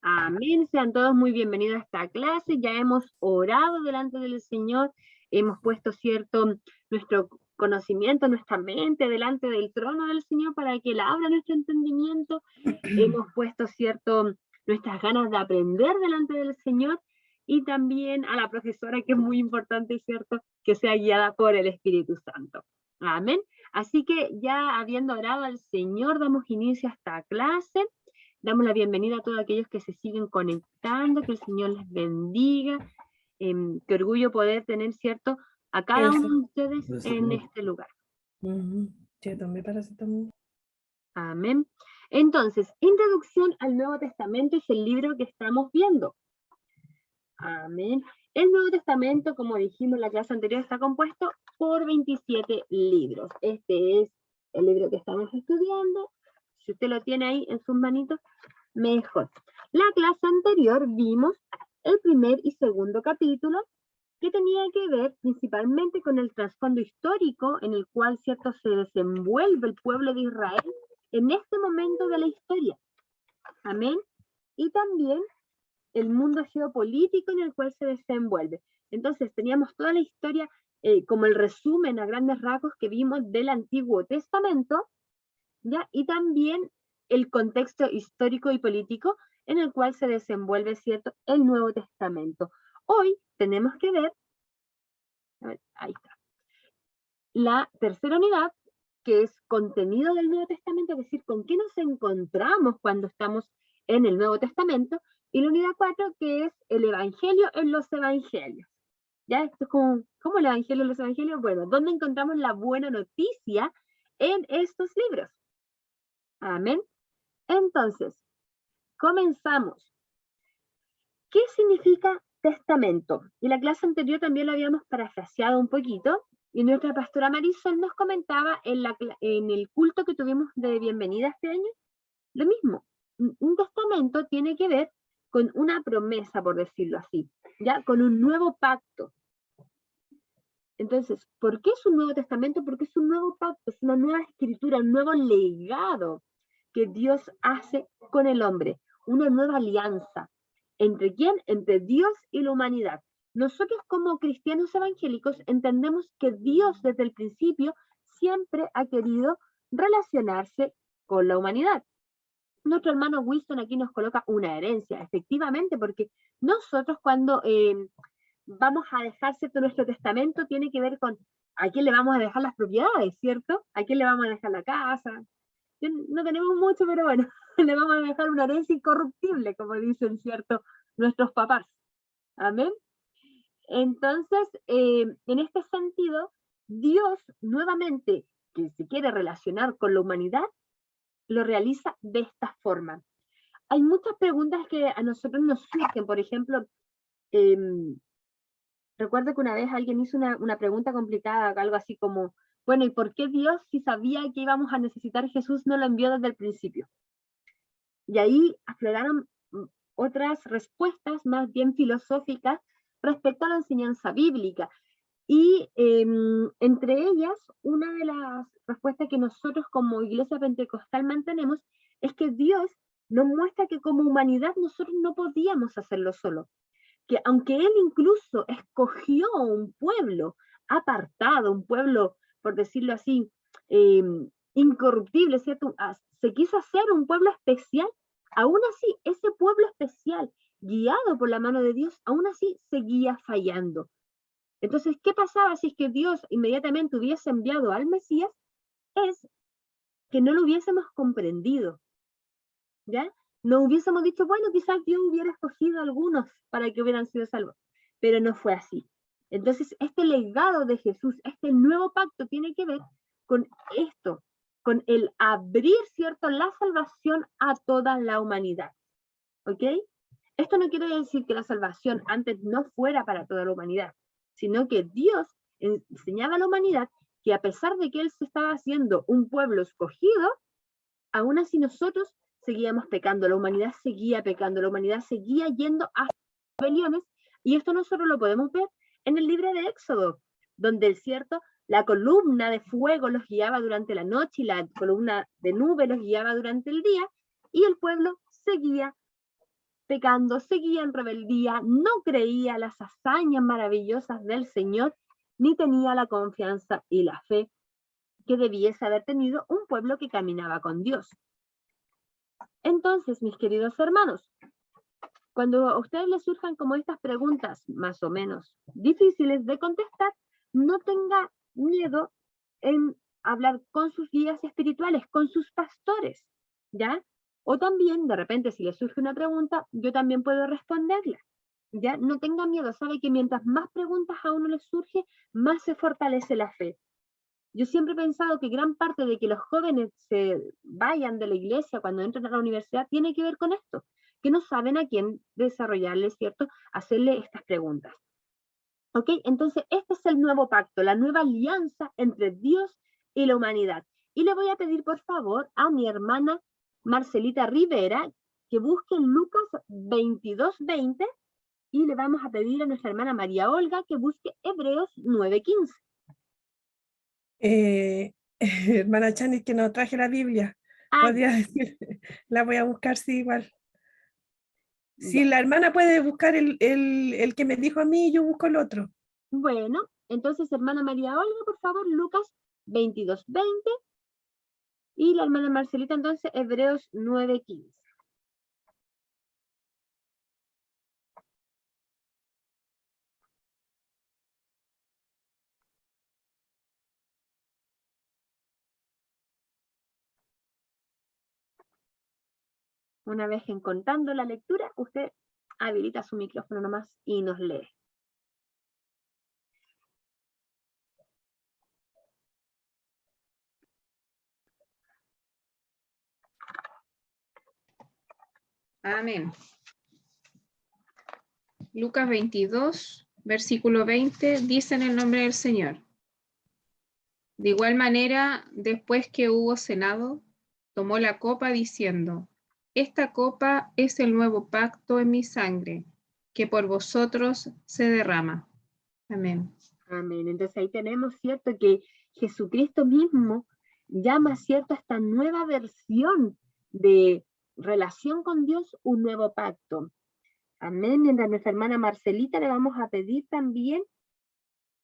Amén, sean todos muy bienvenidos a esta clase. Ya hemos orado delante del Señor, hemos puesto, cierto, nuestro conocimiento, nuestra mente delante del trono del Señor para que Él abra nuestro entendimiento. Hemos puesto, cierto, nuestras ganas de aprender delante del Señor, y también a la profesora, que es muy importante, cierto, que sea guiada por el Espíritu Santo. Amén. Así que ya habiendo orado al Señor, damos inicio a esta clase. Damos la bienvenida a todos aquellos que se siguen conectando, que el Señor les bendiga. Qué orgullo poder tener, cierto, a cada uno de ustedes en este lugar. Sí, también parece también. Amén. Entonces, Introducción al Nuevo Testamento es el libro que estamos viendo. Amén. El Nuevo Testamento, como dijimos en la clase anterior, está compuesto por 27 libros. Este es el libro que estamos estudiando. Si usted lo tiene ahí en sus manitos, mejor. La clase anterior vimos el primer y segundo capítulo, que tenía que ver principalmente con el trasfondo histórico en el cual, cierto, se desenvuelve el pueblo de Israel en este momento de la historia. Amén. Y también el mundo geopolítico en el cual se desenvuelve. Entonces teníamos toda la historia como el resumen a grandes rasgos que vimos del Antiguo Testamento, ¿ya? Y también el contexto histórico y político en el cual se desenvuelve, cierto, el Nuevo Testamento. Hoy tenemos que ver, a ver, ahí está, la tercera unidad, que es contenido del Nuevo Testamento, es decir, con qué nos encontramos cuando estamos en el Nuevo Testamento, y la unidad 4, que es el Evangelio en los Evangelios. ¿Ya? Esto es como el Evangelio en los Evangelios. Bueno, ¿dónde encontramos la buena noticia en estos libros? Amén. Entonces, comenzamos. ¿Qué significa testamento? Y la clase anterior también lo habíamos parafraseado un poquito, y nuestra pastora Marisol nos comentaba en el culto que tuvimos de bienvenida este año, lo mismo. Un testamento tiene que ver con una promesa, por decirlo así, ya, con un nuevo pacto. Entonces, ¿por qué es un nuevo testamento? Porque es un nuevo pacto, es una nueva escritura, un nuevo legado que Dios hace con el hombre, una nueva alianza. ¿Entre quién? Entre Dios y la humanidad. Nosotros como cristianos evangélicos entendemos que Dios desde el principio siempre ha querido relacionarse con la humanidad. Nuestro hermano Winston aquí nos coloca una herencia, efectivamente, porque nosotros cuando vamos a dejar, ¿cierto? Nuestro testamento tiene que ver con a quién le vamos a dejar las propiedades, ¿cierto? A quién le vamos a dejar la casa. No tenemos mucho, pero bueno, le vamos a dejar una herencia incorruptible, como dicen, ¿cierto? Nuestros papás. Amén. Entonces, en este sentido, Dios nuevamente, que se quiere relacionar con la humanidad, lo realiza de esta forma. Hay muchas preguntas que a nosotros nos surgen, por ejemplo, recuerdo que una vez alguien hizo una pregunta complicada, algo así como, bueno, ¿y por qué Dios, si sabía que íbamos a necesitar Jesús, no lo envió desde el principio? Y ahí afloraron otras respuestas más bien filosóficas respecto a la enseñanza bíblica. Y entre ellas, una de las respuestas que nosotros como Iglesia Pentecostal mantenemos es que Dios nos muestra que como humanidad nosotros no podíamos hacerlo solo. Que aunque Él incluso escogió un pueblo apartado, un pueblo, por decirlo así, incorruptible, ¿cierto? Se quiso hacer un pueblo especial, aún así, ese pueblo especial, guiado por la mano de Dios, aún así seguía fallando. Entonces, ¿qué pasaba si es que Dios inmediatamente hubiese enviado al Mesías? Es que no lo hubiésemos comprendido, ¿ya? No hubiésemos dicho, bueno, quizás Dios hubiera escogido a algunos para que hubieran sido salvos, pero no fue así. Entonces, este legado de Jesús, este nuevo pacto tiene que ver con esto, con el abrir, ¿cierto?, la salvación a toda la humanidad, ¿ok? Esto no quiere decir que la salvación antes no fuera para toda la humanidad, sino que Dios enseñaba a la humanidad que a pesar de que Él se estaba haciendo un pueblo escogido, aún así nosotros seguíamos pecando, la humanidad seguía pecando, la humanidad seguía yendo a rebeliones, y esto nosotros lo podemos ver en el libro de Éxodo, donde el cierto La columna de fuego los guiaba durante la noche y la columna de nube los guiaba durante el día, y el pueblo seguía pecando, seguía en rebeldía, no creía las hazañas maravillosas del Señor, ni tenía la confianza y la fe que debiese haber tenido un pueblo que caminaba con Dios. Entonces, mis queridos hermanos, cuando a ustedes les surjan como estas preguntas más o menos difíciles de contestar, no tenga miedo en hablar con sus guías espirituales, con sus pastores, ¿ya? O también, de repente, si les surge una pregunta, yo también puedo responderla, ¿ya? No tenga miedo, sabe que mientras más preguntas a uno les surge, más se fortalece la fe. Yo siempre he pensado que gran parte de que los jóvenes se vayan de la iglesia cuando entran a la universidad tiene que ver con esto, que no saben a quién desarrollarle, ¿cierto? Hacerle estas preguntas. ¿Ok? Entonces, este es el nuevo pacto, la nueva alianza entre Dios y la humanidad. Y le voy a pedir, por favor, a mi hermana Marcelita Rivera que busque Lucas 22:20 y le vamos a pedir a nuestra hermana María Olga que busque Hebreos 9:15. Hermana Chani, que no traje la Biblia. Ah, Podría decir, la voy a buscar, sí, igual. Si ya. la hermana puede buscar el que me dijo a mí, yo busco el otro. Bueno, entonces, hermana María Olga, por favor, Lucas 22:20 y la hermana Marcelita, entonces, Hebreos 9:15. Una vez encontrando la lectura, usted habilita su micrófono nomás y nos lee. Amén. Lucas 22, versículo 20, dice en el nombre del Señor. De igual manera, después que hubo cenado, tomó la copa diciendo, esta copa es el nuevo pacto en mi sangre, que por vosotros se derrama. Amén. Amén. Entonces ahí tenemos, ¿cierto? Que Jesucristo mismo llama, ¿cierto? A esta nueva versión de relación con Dios, un nuevo pacto. Amén. Mientras nuestra hermana Marcelita le vamos a pedir también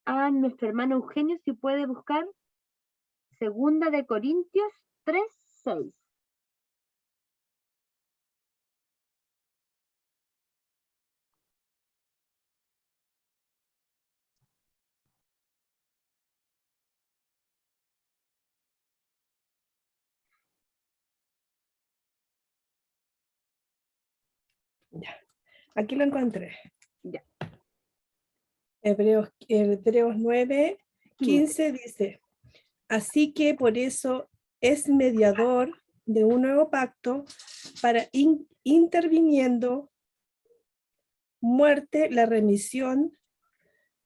a nuestro hermano Eugenio si puede buscar 2 Corintios 3:6. Ya. Aquí lo encontré. Ya. Hebreos 9, 15. 15 dice, así que por eso es mediador de un nuevo pacto para interviniendo muerte la remisión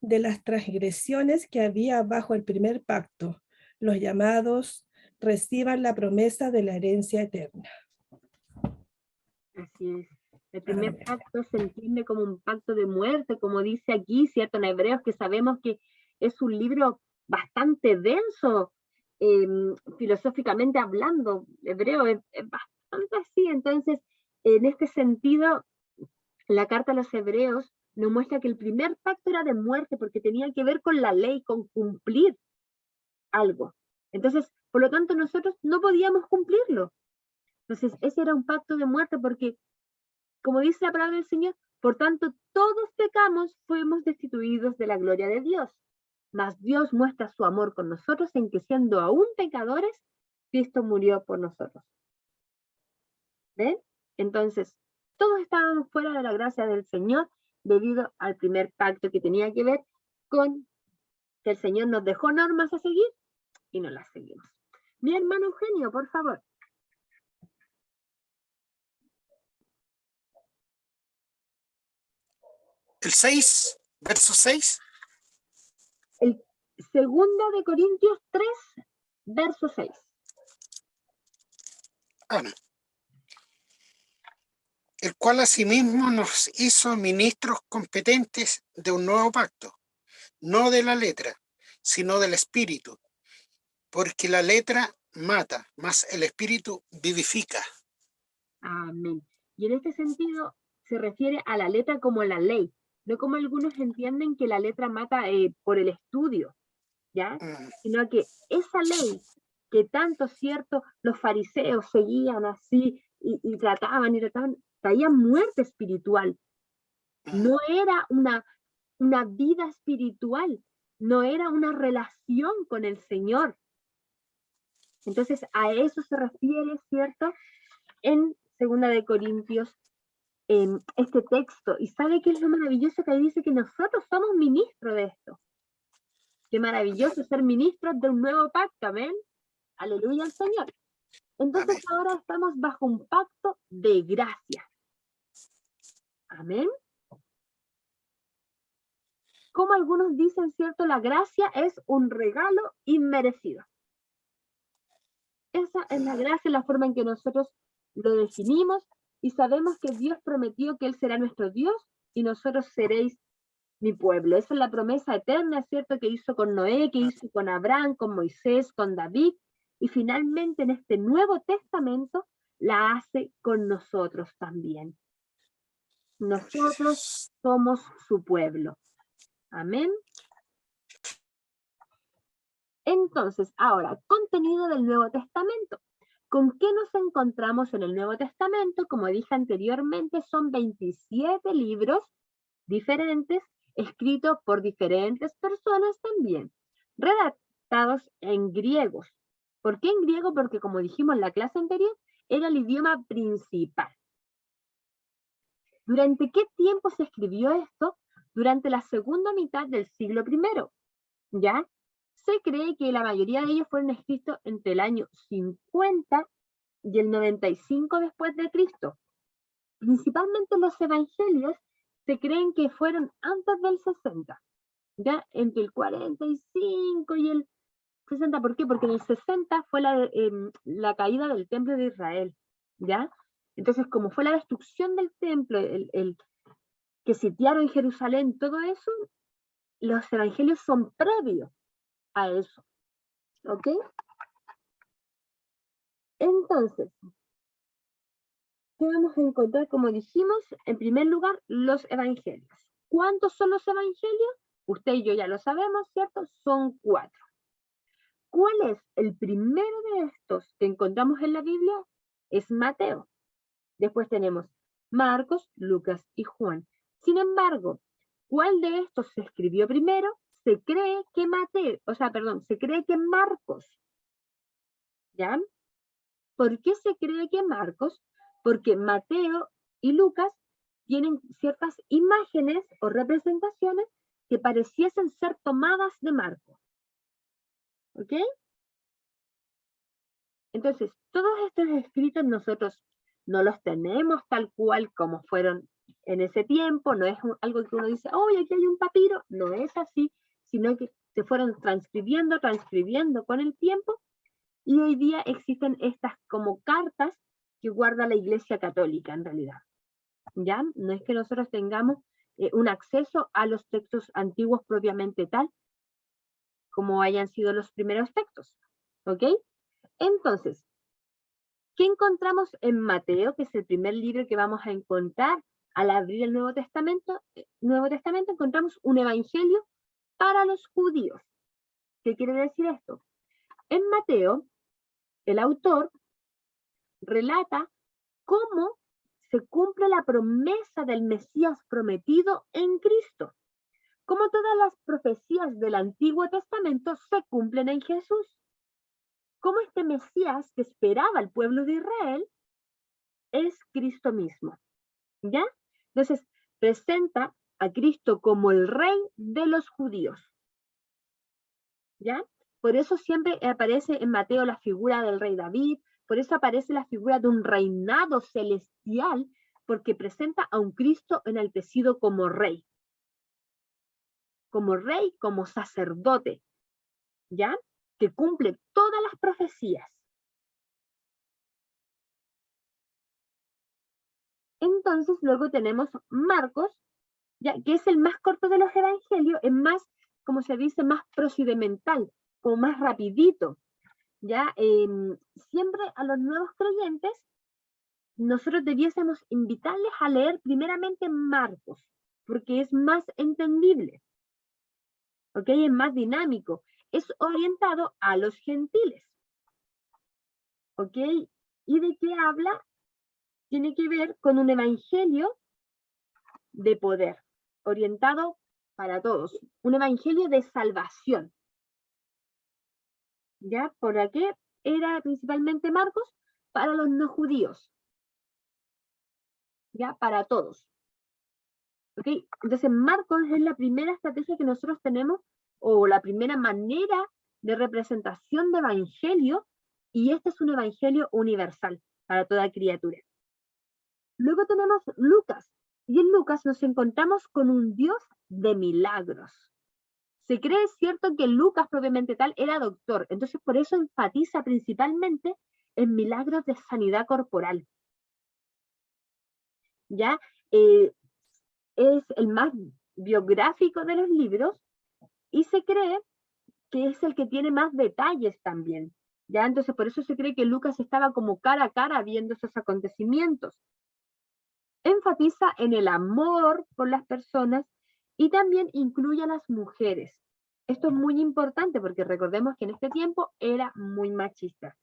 de las transgresiones que había bajo el primer pacto. Los llamados reciban la promesa de la herencia eterna. Así es. El primer Amén. pacto se entiende como un pacto de muerte, como dice aquí, ¿cierto? En Hebreos, que sabemos que es un libro bastante denso, filosóficamente hablando. Hebreo es bastante así. Entonces, en este sentido, la carta a los Hebreos nos muestra que el primer pacto era de muerte porque tenía que ver con la ley, con cumplir algo. Entonces, por lo tanto, nosotros no podíamos cumplirlo. Entonces, ese era un pacto de muerte porque, como dice la palabra del Señor, por tanto, todos pecamos, fuimos destituidos de la gloria de Dios. Mas Dios muestra su amor con nosotros en que siendo aún pecadores, Cristo murió por nosotros. ¿Ven? Entonces, todos estábamos fuera de la gracia del Señor debido al primer pacto que tenía que ver con que el Señor nos dejó normas a seguir y no las seguimos. Mi hermano Eugenio, por favor. El 6, verso 6. El 2 Corintios 3, verso 6. El cual asimismo nos hizo ministros competentes de un nuevo pacto, no de la letra, sino del espíritu, porque la letra mata, mas el espíritu vivifica. Amén. Y en este sentido se refiere a la letra como la ley, no como algunos entienden que la letra mata por el estudio, ¿ya? Sino que esa ley que tanto, cierto, los fariseos seguían así y trataban, traía muerte espiritual. No era una vida espiritual, no era una relación con el Señor. Entonces a eso se refiere, ¿cierto? En 2 de Corintios, este texto. ¿Y sabe qué es lo maravilloso? Que ahí dice que nosotros somos ministros de esto. Qué maravilloso ser ministros de un nuevo pacto, amén. Aleluya al Señor. Entonces ahora estamos bajo un pacto de gracia. Amén. Como algunos dicen, ¿cierto? La gracia es un regalo inmerecido. Esa es la gracia, la forma en que nosotros lo definimos y sabemos que Dios prometió que Él será nuestro Dios y nosotros seréis mi pueblo. Esa es la promesa eterna, ¿cierto? Que hizo con Noé, que hizo con Abraham, con Moisés, con David y finalmente en este Nuevo Testamento la hace con nosotros también. Nosotros somos su pueblo. Amén. Entonces, ahora, contenido del Nuevo Testamento. ¿Con qué nos encontramos en el Nuevo Testamento? Como dije anteriormente, son 27 libros diferentes, escritos por diferentes personas también, redactados en griegos. ¿Por qué en griego? Porque como dijimos en la clase anterior, era el idioma principal. ¿Durante qué tiempo se escribió esto? Durante la segunda mitad del siglo I, ¿ya? Se cree que la mayoría de ellos fueron escritos entre el año 50 y el 95 después de Cristo. Principalmente los evangelios se creen que fueron antes del 60, ¿ya? Entre el 45 y el 60. ¿Por qué? Porque en el 60 fue la caída del templo de Israel, ¿ya? Entonces, como fue la destrucción del templo, el que sitiaron Jerusalén, todo eso, los evangelios son previos a eso, ¿ok? Entonces, ¿qué vamos a encontrar? Como dijimos, en primer lugar, los evangelios. ¿Cuántos son los evangelios? Usted y yo ya lo sabemos, ¿cierto? Son 4. ¿Cuál es el primero de estos que encontramos en la Biblia? Es Mateo. Después tenemos Marcos, Lucas y Juan. Sin embargo, ¿cuál de estos se escribió primero? Se cree que se cree que Marcos. ¿Ya? ¿Por qué se cree que Marcos? Porque Mateo y Lucas tienen ciertas imágenes o representaciones que pareciesen ser tomadas de Marcos. ¿Ok? Entonces, todos estos escritos nosotros no los tenemos tal cual como fueron en ese tiempo, no es algo que uno dice, oye, aquí hay un papiro, no es así, sino que se fueron transcribiendo con el tiempo, y hoy día existen estas como cartas que guarda la Iglesia Católica en realidad. ¿Ya? No es que nosotros tengamos un acceso a los textos antiguos propiamente tal, como hayan sido los primeros textos. ¿Ok? Entonces, ¿qué encontramos en Mateo, que es el primer libro que vamos a encontrar al abrir el Nuevo Testamento? Encontramos un evangelio para los judíos. ¿Qué quiere decir esto? En Mateo, el autor relata cómo se cumple la promesa del Mesías prometido en Cristo. Como todas las profecías del Antiguo Testamento se cumplen en Jesús. Como este Mesías que esperaba el pueblo de Israel es Cristo mismo. ¿Ya? Entonces, presenta a Cristo como el rey de los judíos. ¿Ya? Por eso siempre aparece en Mateo la figura del rey David, por eso aparece la figura de un reinado celestial, porque presenta a un Cristo enaltecido como rey, como sacerdote, ¿ya? Que cumple todas las profecías. Entonces luego tenemos Marcos, ¿ya? Que es el más corto de los evangelios, es más como se dice, más procedimental, como más rapidito. ¿Ya? Siempre a los nuevos creyentes, nosotros debiésemos invitarles a leer primeramente Marcos, porque es más entendible, ¿ok? Es más dinámico, es orientado a los gentiles, ¿ok? ¿Y de qué habla? Tiene que ver con un evangelio de poder, orientado para todos, un evangelio de salvación. ¿Ya? ¿Por qué era principalmente Marcos? Para los no judíos. ¿Ya? Para todos. ¿Ok? Entonces, Marcos es la primera estrategia que nosotros tenemos, o la primera manera de representación de evangelio, y este es un evangelio universal para toda criatura. Luego tenemos Lucas, y en Lucas nos encontramos con un Dios de milagros. Se cree, cierto, que Lucas propiamente tal era doctor, entonces por eso enfatiza principalmente en milagros de sanidad corporal. ¿Ya? Es el más biográfico de los libros y se cree que es el que tiene más detalles también. ¿Ya? Entonces por eso se cree que Lucas estaba como cara a cara viendo esos acontecimientos. Enfatiza en el amor por las personas y también incluye a las mujeres. Esto es muy importante porque recordemos que en este tiempo era muy machista.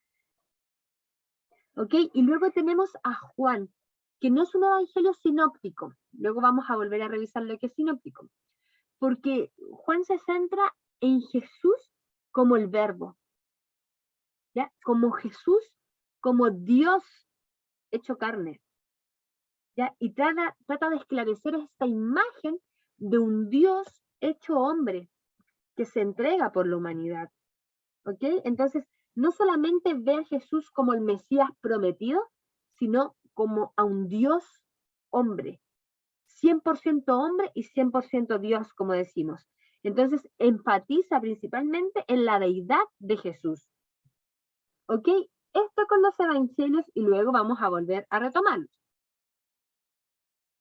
¿Ok? Y luego tenemos a Juan, que no es un evangelio sinóptico. Luego vamos a volver a revisar lo que es sinóptico. Porque Juan se centra en Jesús como el verbo. ¿Ya? Como Jesús, como Dios hecho carne. ¿Ya? Y trata de esclarecer esta imagen de un Dios hecho hombre que se entrega por la humanidad. ¿Ok? Entonces, no solamente ve a Jesús como el Mesías prometido, sino como a un Dios hombre. 100% hombre y 100% Dios, como decimos. Entonces, enfatiza principalmente en la deidad de Jesús. ¿Ok? Esto con los evangelios y luego vamos a volver a retomarlos.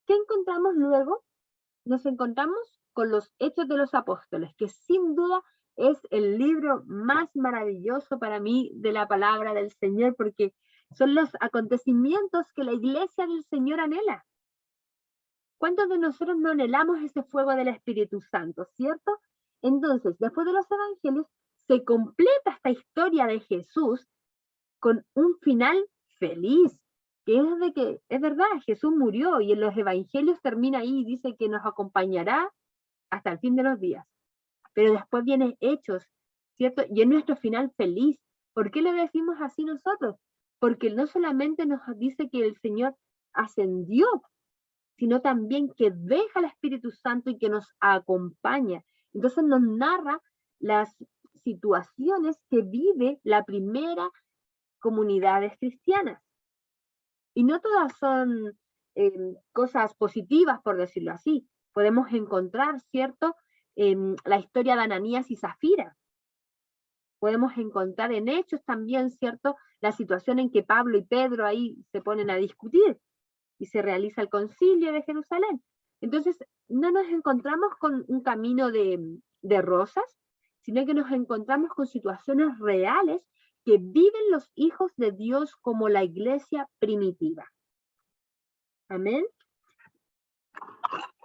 ¿Qué encontramos luego? Nos encontramos con los Hechos de los Apóstoles, que sin duda es el libro más maravilloso para mí de la palabra del Señor, porque son los acontecimientos que la iglesia del Señor anhela. ¿Cuántos de nosotros no anhelamos ese fuego del Espíritu Santo, cierto? Entonces, después de los evangelios, se completa esta historia de Jesús con un final feliz, que es de que, es verdad, Jesús murió y en los evangelios termina ahí y dice que nos acompañará hasta el fin de los días. Pero después vienen Hechos, ¿cierto? Y es nuestro final feliz. ¿Por qué lo decimos así nosotros? Porque no solamente nos dice que el Señor ascendió, sino también que deja al Espíritu Santo y que nos acompaña. Entonces nos narra las situaciones que vive la primera comunidades cristianas. Y no todas son cosas positivas, por decirlo así. Podemos encontrar, ¿cierto?, la historia de Ananías y Zafira. Podemos encontrar en Hechos también, ¿cierto?, la situación en que Pablo y Pedro ahí se ponen a discutir y se realiza el concilio de Jerusalén. Entonces, no nos encontramos con un camino de rosas, sino que nos encontramos con situaciones reales que viven los hijos de Dios como la iglesia primitiva. Amén.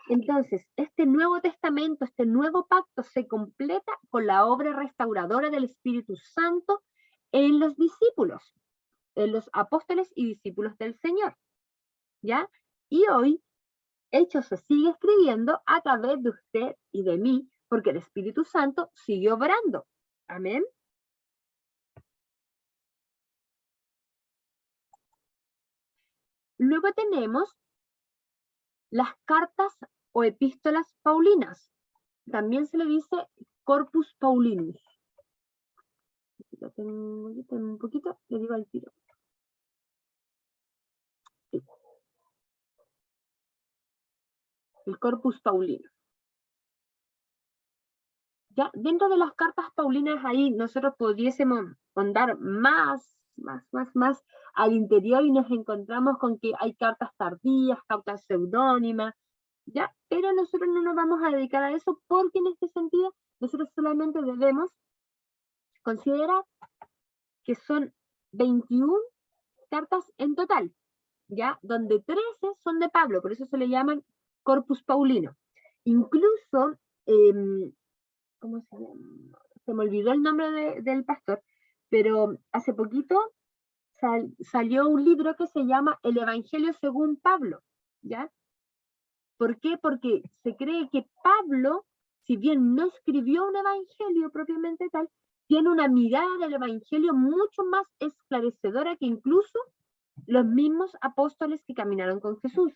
Entonces, este Nuevo Testamento, este nuevo pacto se completa con la obra restauradora del Espíritu Santo en los discípulos, en los apóstoles y discípulos del Señor. ¿Ya? Y hoy, Hechos se sigue escribiendo a través de usted y de mí, porque el Espíritu Santo sigue obrando. Amén. Luego tenemos las cartas o epístolas paulinas. También se le dice Corpus Paulinus. Lo tengo un poquito, le digo al tiro. Sí. El Corpus Paulinus. Ya, dentro de las cartas paulinas ahí nosotros pudiésemos andar más al interior y nos encontramos con que hay cartas tardías, cartas seudónimas, ya, pero nosotros no nos vamos a dedicar a eso porque en este sentido nosotros solamente debemos considerar que son 21 cartas en total, ¿ya? Donde 13 son de Pablo, por eso se le llaman Corpus Paulino. Incluso, ¿cómo se llama? Se me olvidó el nombre del pastor, pero hace poquito salió un libro que se llama El Evangelio según Pablo, ¿ya? ¿Por qué? Porque se cree que Pablo, si bien no escribió un evangelio propiamente tal, tiene una mirada del evangelio mucho más esclarecedora que incluso los mismos apóstoles que caminaron con Jesús.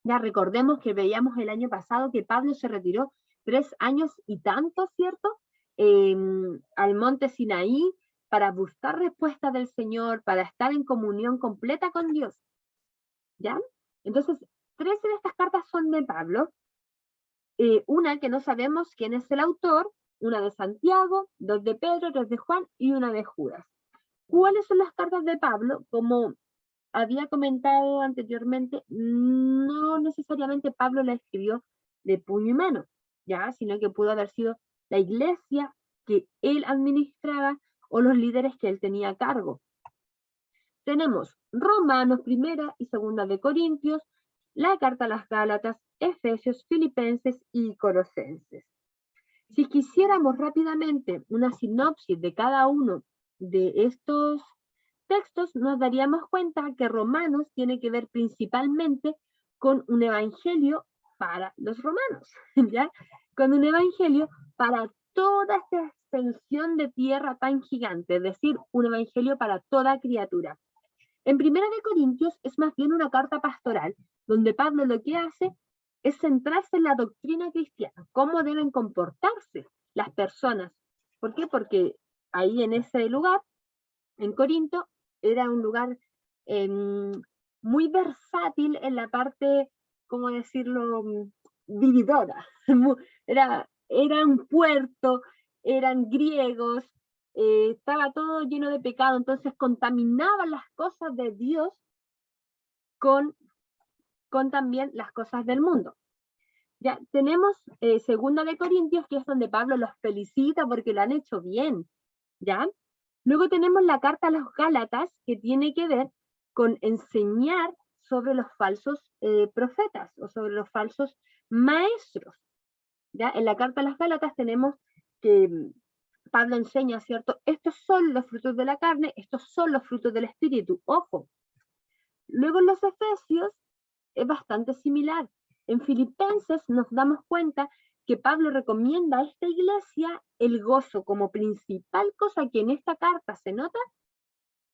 Ya recordemos que veíamos el año pasado que Pablo se retiró 3 años y tanto, ¿cierto? Al monte Sinaí para buscar respuesta del Señor, para estar en comunión completa con Dios. ¿Ya? Entonces, 13 de estas cartas son de Pablo, una que no sabemos quién es el autor, una de Santiago, 2 de Pedro, 3 de Juan y una de Judas. ¿Cuáles son las cartas de Pablo? Como había comentado anteriormente, no necesariamente Pablo la escribió de puño y mano, ¿ya? Sino que pudo haber sido la iglesia que él administraba o los líderes que él tenía a cargo. Tenemos Romanos, Primera y Segunda de Corintios, la carta a las Gálatas, Efesios, Filipenses y Colosenses. Si quisiéramos rápidamente una sinopsis de cada uno de estos textos, nos daríamos cuenta que Romanos tiene que ver principalmente con un evangelio para los romanos, ¿ya? Con un evangelio para toda esta extensión de tierra tan gigante, es decir, un evangelio para toda criatura. En Primera de Corintios es más bien una carta pastoral, donde Pablo lo que hace es centrarse en la doctrina cristiana, cómo deben comportarse las personas. ¿Por qué? Porque ahí en ese lugar, en Corinto, era un lugar muy versátil en la parte, ¿cómo decirlo?, vividora. Era un puerto, eran griegos, estaba todo lleno de pecado, entonces contaminaban las cosas de Dios con también las cosas del mundo. Ya tenemos Segunda de Corintios, que es donde Pablo los felicita porque lo han hecho bien, ¿ya? Luego tenemos la carta a los Gálatas, que tiene que ver con enseñar sobre los falsos profetas o sobre los falsos maestros, ¿ya? En la carta a las Gálatas tenemos que Pablo enseña, ¿cierto? Estos son los frutos de la carne, estos son los frutos del espíritu, ojo. Luego en los Efesios es bastante similar. En Filipenses nos damos cuenta que Pablo recomienda a esta iglesia el gozo como principal cosa que en esta carta se nota,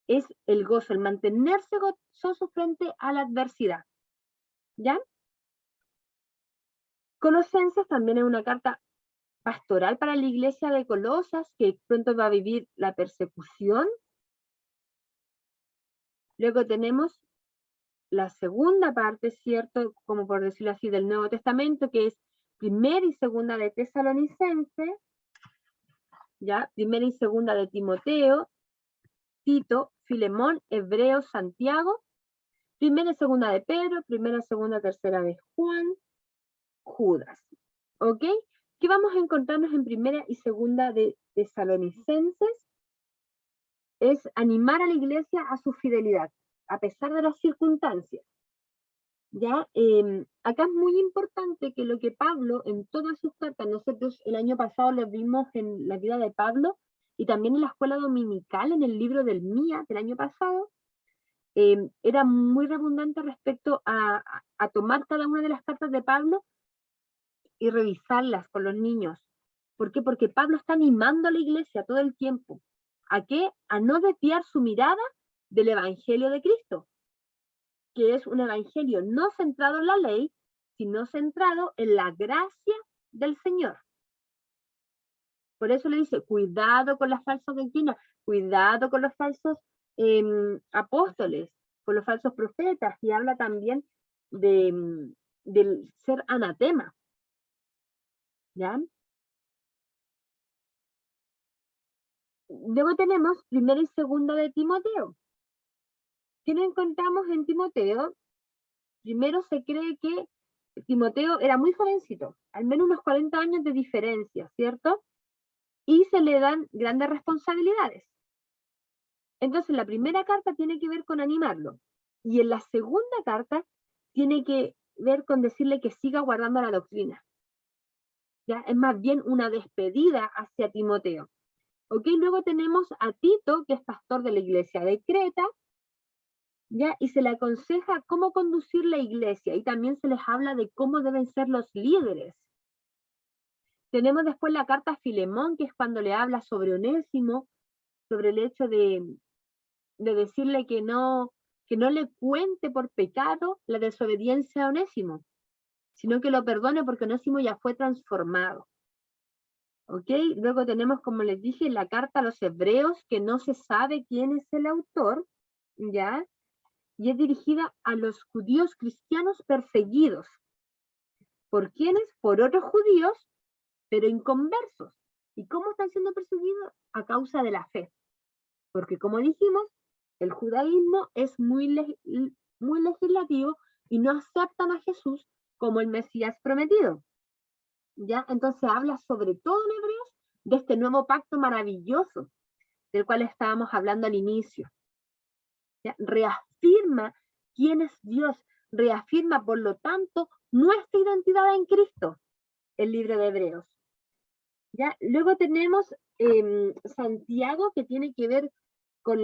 es el gozo, el mantenerse gozoso frente a la adversidad. ¿Ya? Colosenses también es una carta pastoral para la iglesia de Colosas, que pronto va a vivir la persecución. Luego tenemos la segunda parte, ¿cierto? Como por decirlo así, del Nuevo Testamento, que es Primera y Segunda de Tesalonicenses, ¿ya? Primera y Segunda de Timoteo, Tito, Filemón, Hebreo, Santiago, Primera y Segunda de Pedro, Primera, Segunda, Tercera de Juan, Judas. ¿Ok? ¿Qué vamos a encontrarnos en Primera y Segunda de Tesalonicenses? Es animar a la iglesia a su fidelidad, a pesar de las circunstancias. ¿Ya? Acá es muy importante que lo que Pablo, en todas sus cartas, nosotros el año pasado lo vimos en la vida de Pablo, y también en la escuela dominical, en el libro del MIA del año pasado, era muy redundante respecto a tomar cada una de las cartas de Pablo y revisarlas con los niños. ¿Por qué? Porque Pablo está animando a la iglesia todo el tiempo. ¿A qué? A no desviar su mirada del evangelio de Cristo, que es un evangelio no centrado en la ley, sino centrado en la gracia del Señor. Por eso le dice, cuidado con las falsas doctrinas, cuidado con los falsos apóstoles, con los falsos profetas, y habla también del ser anatema. ¿Ya? Luego tenemos Primera y Segunda de Timoteo. ¿Qué nos encontramos en Timoteo? Primero se cree que Timoteo era muy jovencito, al menos unos 40 años de diferencia, ¿cierto? Y se le dan grandes responsabilidades. Entonces, la primera carta tiene que ver con animarlo. Y en la segunda carta tiene que ver con decirle que siga guardando la doctrina. ¿Ya? Es más bien una despedida hacia Timoteo. ¿Ok? Luego tenemos a Tito, que es pastor de la iglesia de Creta, ¿ya? Y se le aconseja cómo conducir la iglesia. Y también se les habla de cómo deben ser los líderes. Tenemos después la carta a Filemón, que es cuando le habla sobre Onésimo, sobre el hecho de decirle que no le cuente por pecado la desobediencia a Onésimo, sino que lo perdone porque Onésimo ya fue transformado. ¿Ok? Luego tenemos, como les dije, la carta a los hebreos, que no se sabe quién es el autor, ¿ya? Y es dirigida a los judíos cristianos perseguidos. ¿Por quiénes? Por otros judíos, pero inconversos. ¿Y cómo están siendo perseguidos? A causa de la fe. Porque como dijimos, el judaísmo es muy legislativo y no aceptan a Jesús como el Mesías prometido. ¿Ya? Entonces habla sobre todo en Hebreos de este nuevo pacto maravilloso del cual estábamos hablando al inicio. ¿Ya? Reafirma quién es Dios, reafirma por lo tanto nuestra identidad en Cristo, el libro de Hebreos. ¿Ya? Luego tenemos Santiago, que tiene que ver con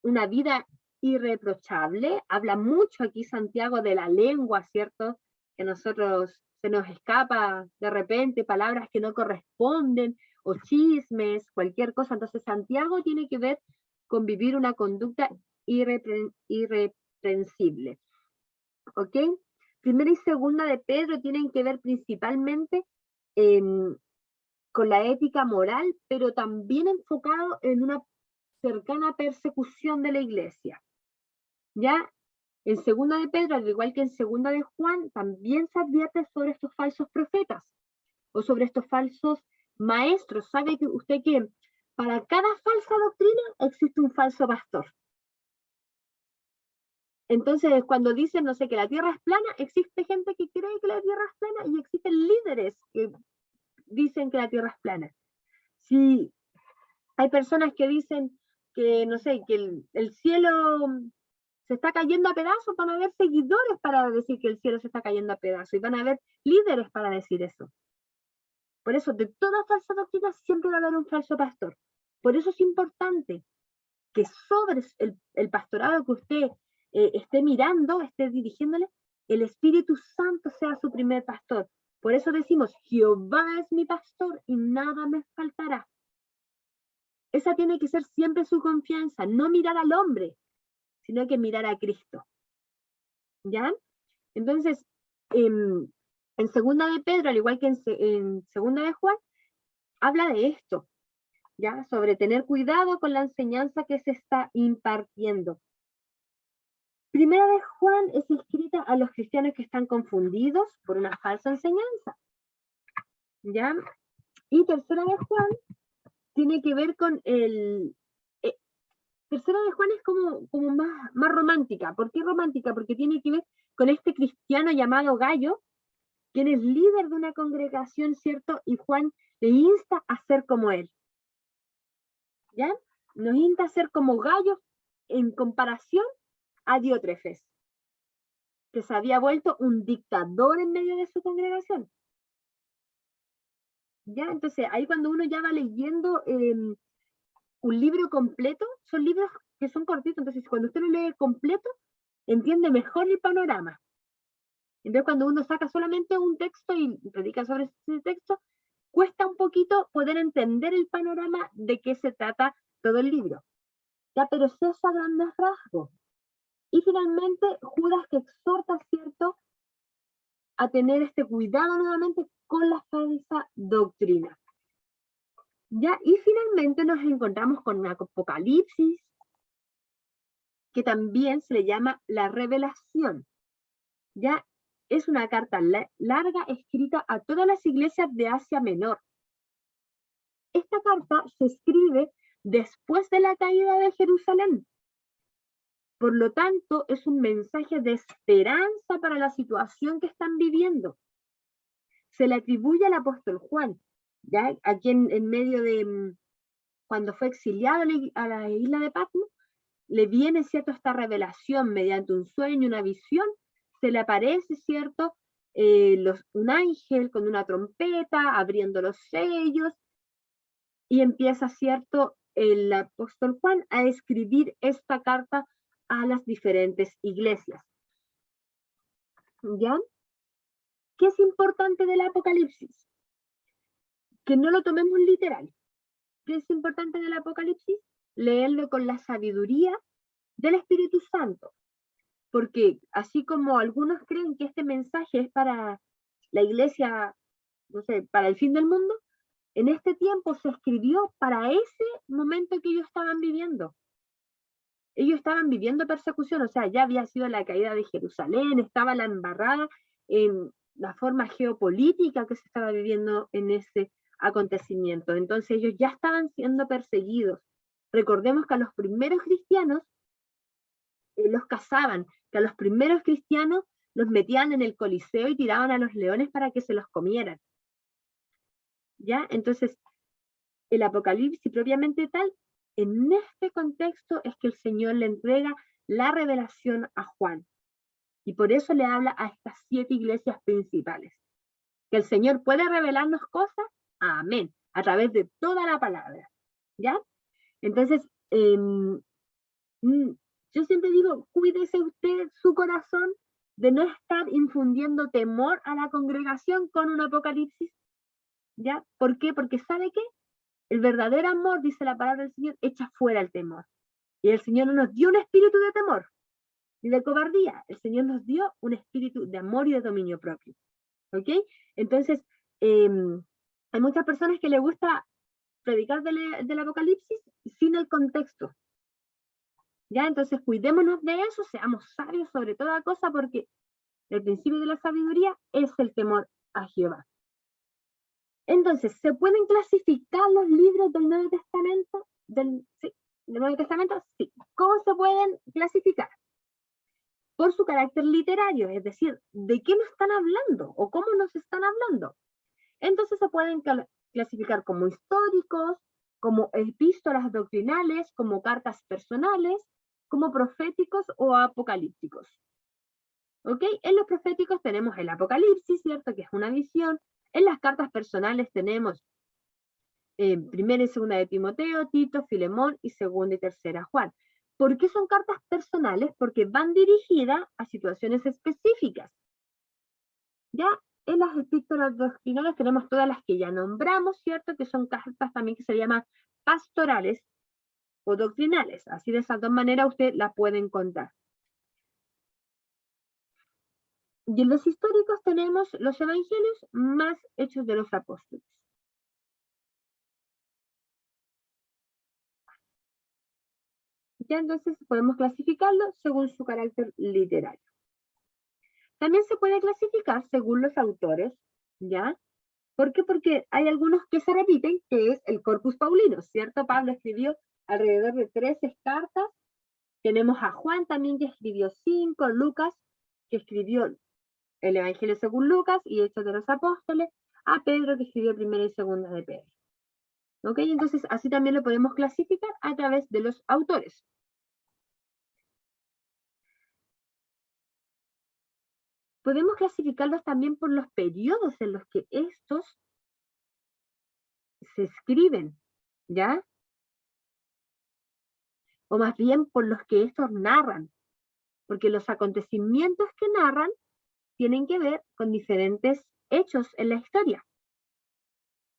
una vida irreprochable. Habla mucho aquí Santiago de la lengua, ¿cierto? Que nosotros se nos escapa de repente palabras que no corresponden, o chismes, cualquier cosa. Entonces Santiago tiene que ver con vivir una conducta irreprensible. ¿Ok? Primera y segunda de Pedro tienen que ver principalmente con la ética moral, pero también enfocado en una cercana persecución de la iglesia. Ya en segunda de Pedro, al igual que en segunda de Juan, también se advierte sobre estos falsos profetas o sobre estos falsos maestros. ¿Sabe que usted que para cada falsa doctrina existe un falso pastor? Entonces, cuando dicen, no sé, que la tierra es plana, existe gente que cree que la tierra es plana y existen líderes que dicen que la tierra es plana. Si hay personas que dicen que, no sé, que el cielo se está cayendo a pedazos, van a haber seguidores para decir que el cielo se está cayendo a pedazos, y van a haber líderes para decir eso. Por eso, de toda falsa doctrina siempre va a haber un falso pastor. Por eso es importante que sobre el pastorado que usted esté mirando, esté dirigiéndole, el Espíritu Santo sea su primer pastor. Por eso decimos, Jehová es mi pastor y nada me faltará. Esa tiene que ser siempre su confianza, no mirar al hombre, sino que mirar a Cristo. ¿Ya? Entonces, en segunda de Pedro, al igual que en segunda de Juan, habla de esto, ¿ya? Sobre tener cuidado con la enseñanza que se está impartiendo. Primera de Juan es escrita a los cristianos que están confundidos por una falsa enseñanza, ¿ya? Y tercera de Juan tiene que ver con tercera de Juan es como más romántica. ¿Por qué romántica? Porque tiene que ver con este cristiano llamado Gallo, quien es líder de una congregación, ¿cierto? Y Juan le insta a ser como él. ¿Ya? Nos insta a ser como Gallo en comparación a Diótrefes, que se había vuelto un dictador en medio de su congregación. ¿Ya? Entonces, ahí cuando uno ya va leyendo un libro completo, son libros que son cortitos, entonces cuando usted lo lee completo, entiende mejor el panorama. Entonces cuando uno saca solamente un texto y predica sobre ese texto, cuesta un poquito poder entender el panorama de qué se trata todo el libro. Ya, pero se hace a grandes rasgos. Y finalmente, Judas que exhorta, ¿cierto?, a tener este cuidado nuevamente con la falsa doctrina. Ya, y finalmente nos encontramos con un Apocalipsis, que también se le llama la revelación. Ya, es una carta larga escrita a todas las iglesias de Asia Menor. Esta carta se escribe después de la caída de Jerusalén. Por lo tanto, es un mensaje de esperanza para la situación que están viviendo. Se le atribuye al apóstol Juan, ¿ya? Aquí en medio de, cuando fue exiliado a la isla de Patmos, le viene, ¿cierto?, esta revelación mediante un sueño, una visión, se le aparece, ¿cierto?, un ángel con una trompeta, abriendo los sellos, y empieza, ¿cierto?, el apóstol Juan a escribir esta carta a las diferentes iglesias. ¿Ya? ¿Qué es importante del Apocalipsis? Que no lo tomemos literal. ¿Qué es importante del Apocalipsis? Leerlo con la sabiduría del Espíritu Santo. Porque así como algunos creen que este mensaje es para la iglesia, no sé, para el fin del mundo, en este tiempo se escribió para ese momento que ellos estaban viviendo. Ellos estaban viviendo persecución, o sea, ya había sido la caída de Jerusalén, estaba la embarrada en la forma geopolítica que se estaba viviendo en ese acontecimiento. Entonces ellos ya estaban siendo perseguidos. Recordemos que a los primeros cristianos los cazaban, que a los primeros cristianos los metían en el Coliseo y tiraban a los leones para que se los comieran. ¿Ya? Entonces, el Apocalipsis propiamente tal, en este contexto es que el Señor le entrega la revelación a Juan. Y por eso le habla a estas 7 iglesias principales. Que el Señor puede revelarnos cosas, amén, a través de toda la palabra. ¿Ya? Entonces, yo siempre digo, cuídese usted su corazón de no estar infundiendo temor a la congregación con un Apocalipsis. ¿Ya? ¿Por qué? Porque ¿sabe qué? El verdadero amor, dice la palabra del Señor, echa fuera el temor. Y el Señor no nos dio un espíritu de temor ni de cobardía. El Señor nos dio un espíritu de amor y de dominio propio. ¿Ok? Entonces, hay muchas personas que les gusta predicar del Apocalipsis sin el contexto. ¿Ya? Entonces, cuidémonos de eso, seamos sabios sobre toda cosa, porque el principio de la sabiduría es el temor a Jehová. Entonces, ¿se pueden clasificar los libros del Nuevo Testamento? ¿Del Nuevo Testamento? Sí. ¿Cómo se pueden clasificar? Por su carácter literario, es decir, ¿de qué nos están hablando? ¿O cómo nos están hablando? Entonces se pueden clasificar como históricos, como epístolas doctrinales, como cartas personales, como proféticos o apocalípticos. ¿Ok? En los proféticos tenemos el Apocalipsis, ¿cierto? Que es una visión. En las cartas personales tenemos primera y segunda de Timoteo, Tito, Filemón y segunda y tercera Juan. ¿Por qué son cartas personales? Porque van dirigidas a situaciones específicas. Ya en las epístolas doctrinales tenemos todas las que ya nombramos, ¿cierto? Que son cartas también que se llaman pastorales o doctrinales. Así de esas dos maneras usted la puede encontrar. Y en los históricos tenemos los evangelios más Hechos de los Apóstoles. Ya entonces podemos clasificarlo según su carácter literario. También se puede clasificar según los autores, ¿ya? ¿Por qué? Porque hay algunos que se repiten, que es el Corpus Paulino, ¿cierto? Pablo escribió alrededor de 13 cartas. Tenemos a Juan también que escribió 5, Lucas que escribió el Evangelio según Lucas y Hechos de los Apóstoles, a Pedro que escribió primera y segunda de Pedro. ¿Ok? Entonces así también lo podemos clasificar a través de los autores. Podemos clasificarlos también por los periodos en los que estos se escriben, ¿ya? O más bien por los que estos narran, porque los acontecimientos que narran tienen que ver con diferentes hechos en la historia.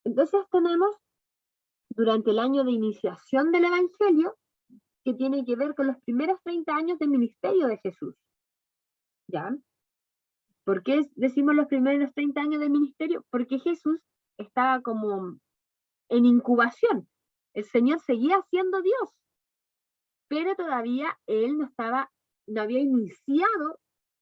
Entonces tenemos durante el año de iniciación del Evangelio, que tiene que ver con los primeros 30 años del ministerio de Jesús. ¿Ya? ¿Por qué decimos los primeros 30 años del ministerio? Porque Jesús estaba como en incubación. El Señor seguía siendo Dios, pero todavía Él no había iniciado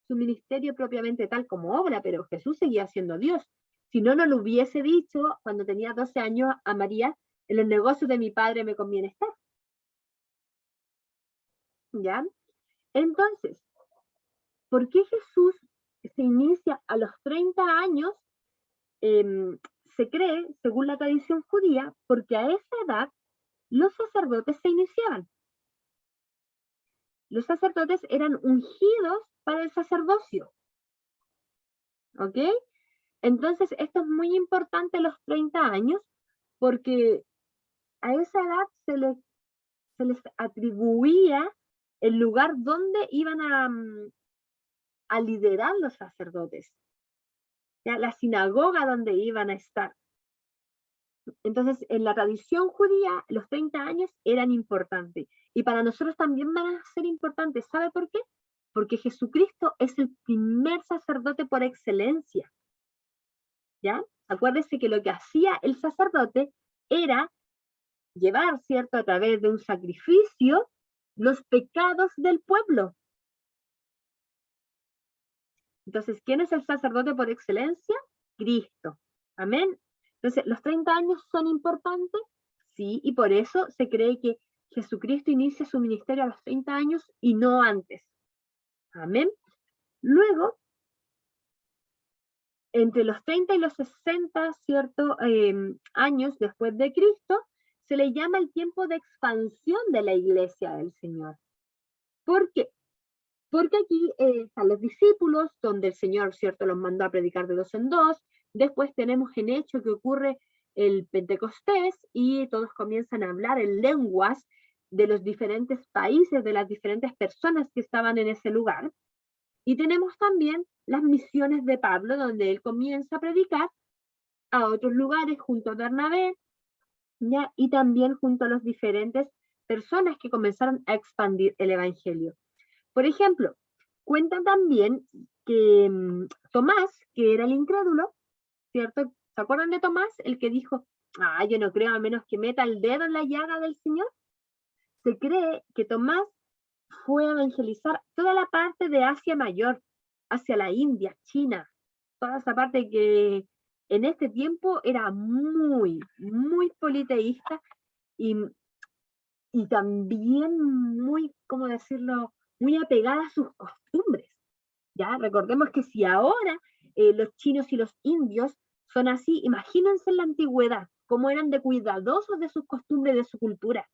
su ministerio propiamente tal como obra, pero Jesús seguía siendo Dios. Si no, no lo hubiese dicho cuando tenía 12 años a María, en los negocios de mi padre me conviene estar. ¿Ya? Entonces, ¿por qué Jesús se inicia a los 30 años? Se cree, según la tradición judía, porque a esa edad los sacerdotes se iniciaban. Los sacerdotes eran ungidos para el sacerdocio. ¿Ok? Entonces, esto es muy importante los 30 años, porque a esa edad se les atribuía el lugar donde iban a liderar los sacerdotes, ¿ya? La sinagoga donde iban a estar. Entonces, en la tradición judía, los 30 años eran importantes. Y para nosotros también van a ser importantes. ¿Sabe por qué? Porque Jesucristo es el primer sacerdote por excelencia. ¿Ya? Acuérdese que lo que hacía el sacerdote era llevar, ¿cierto?, a través de un sacrificio, los pecados del pueblo. Entonces, ¿quién es el sacerdote por excelencia? Cristo. Amén. Entonces, ¿los 30 años son importantes? Sí, y por eso se cree que Jesucristo inicia su ministerio a los 30 años y no antes. Amén. Luego, entre los 30 y los 60, ¿cierto?, años después de Cristo, se le llama el tiempo de expansión de la iglesia del Señor. ¿Por qué? Porque aquí están los discípulos, donde el Señor, ¿cierto?, los mandó a predicar de 2 en 2. Después tenemos en Hecho que ocurre el Pentecostés y todos comienzan a hablar en lenguas de los diferentes países, de las diferentes personas que estaban en ese lugar. Y tenemos también las misiones de Pablo, donde él comienza a predicar a otros lugares junto a Bernabé, ¿ya? Y también junto a las diferentes personas que comenzaron a expandir el Evangelio. Por ejemplo, cuentan también que Tomás, que era el incrédulo, ¿cierto? ¿Se acuerdan de Tomás? El que dijo, yo no creo a menos que meta el dedo en la llaga del Señor. Se cree que Tomás fue a evangelizar toda la parte de Asia Mayor, hacia la India, China, toda esa parte que en este tiempo era muy, muy politeísta y también muy, ¿cómo decirlo?, muy apegada a sus costumbres. ¿Ya? Recordemos que si ahora los chinos y los indios son así, imagínense en la antigüedad, cómo eran de cuidadosos de sus costumbres, de su cultura.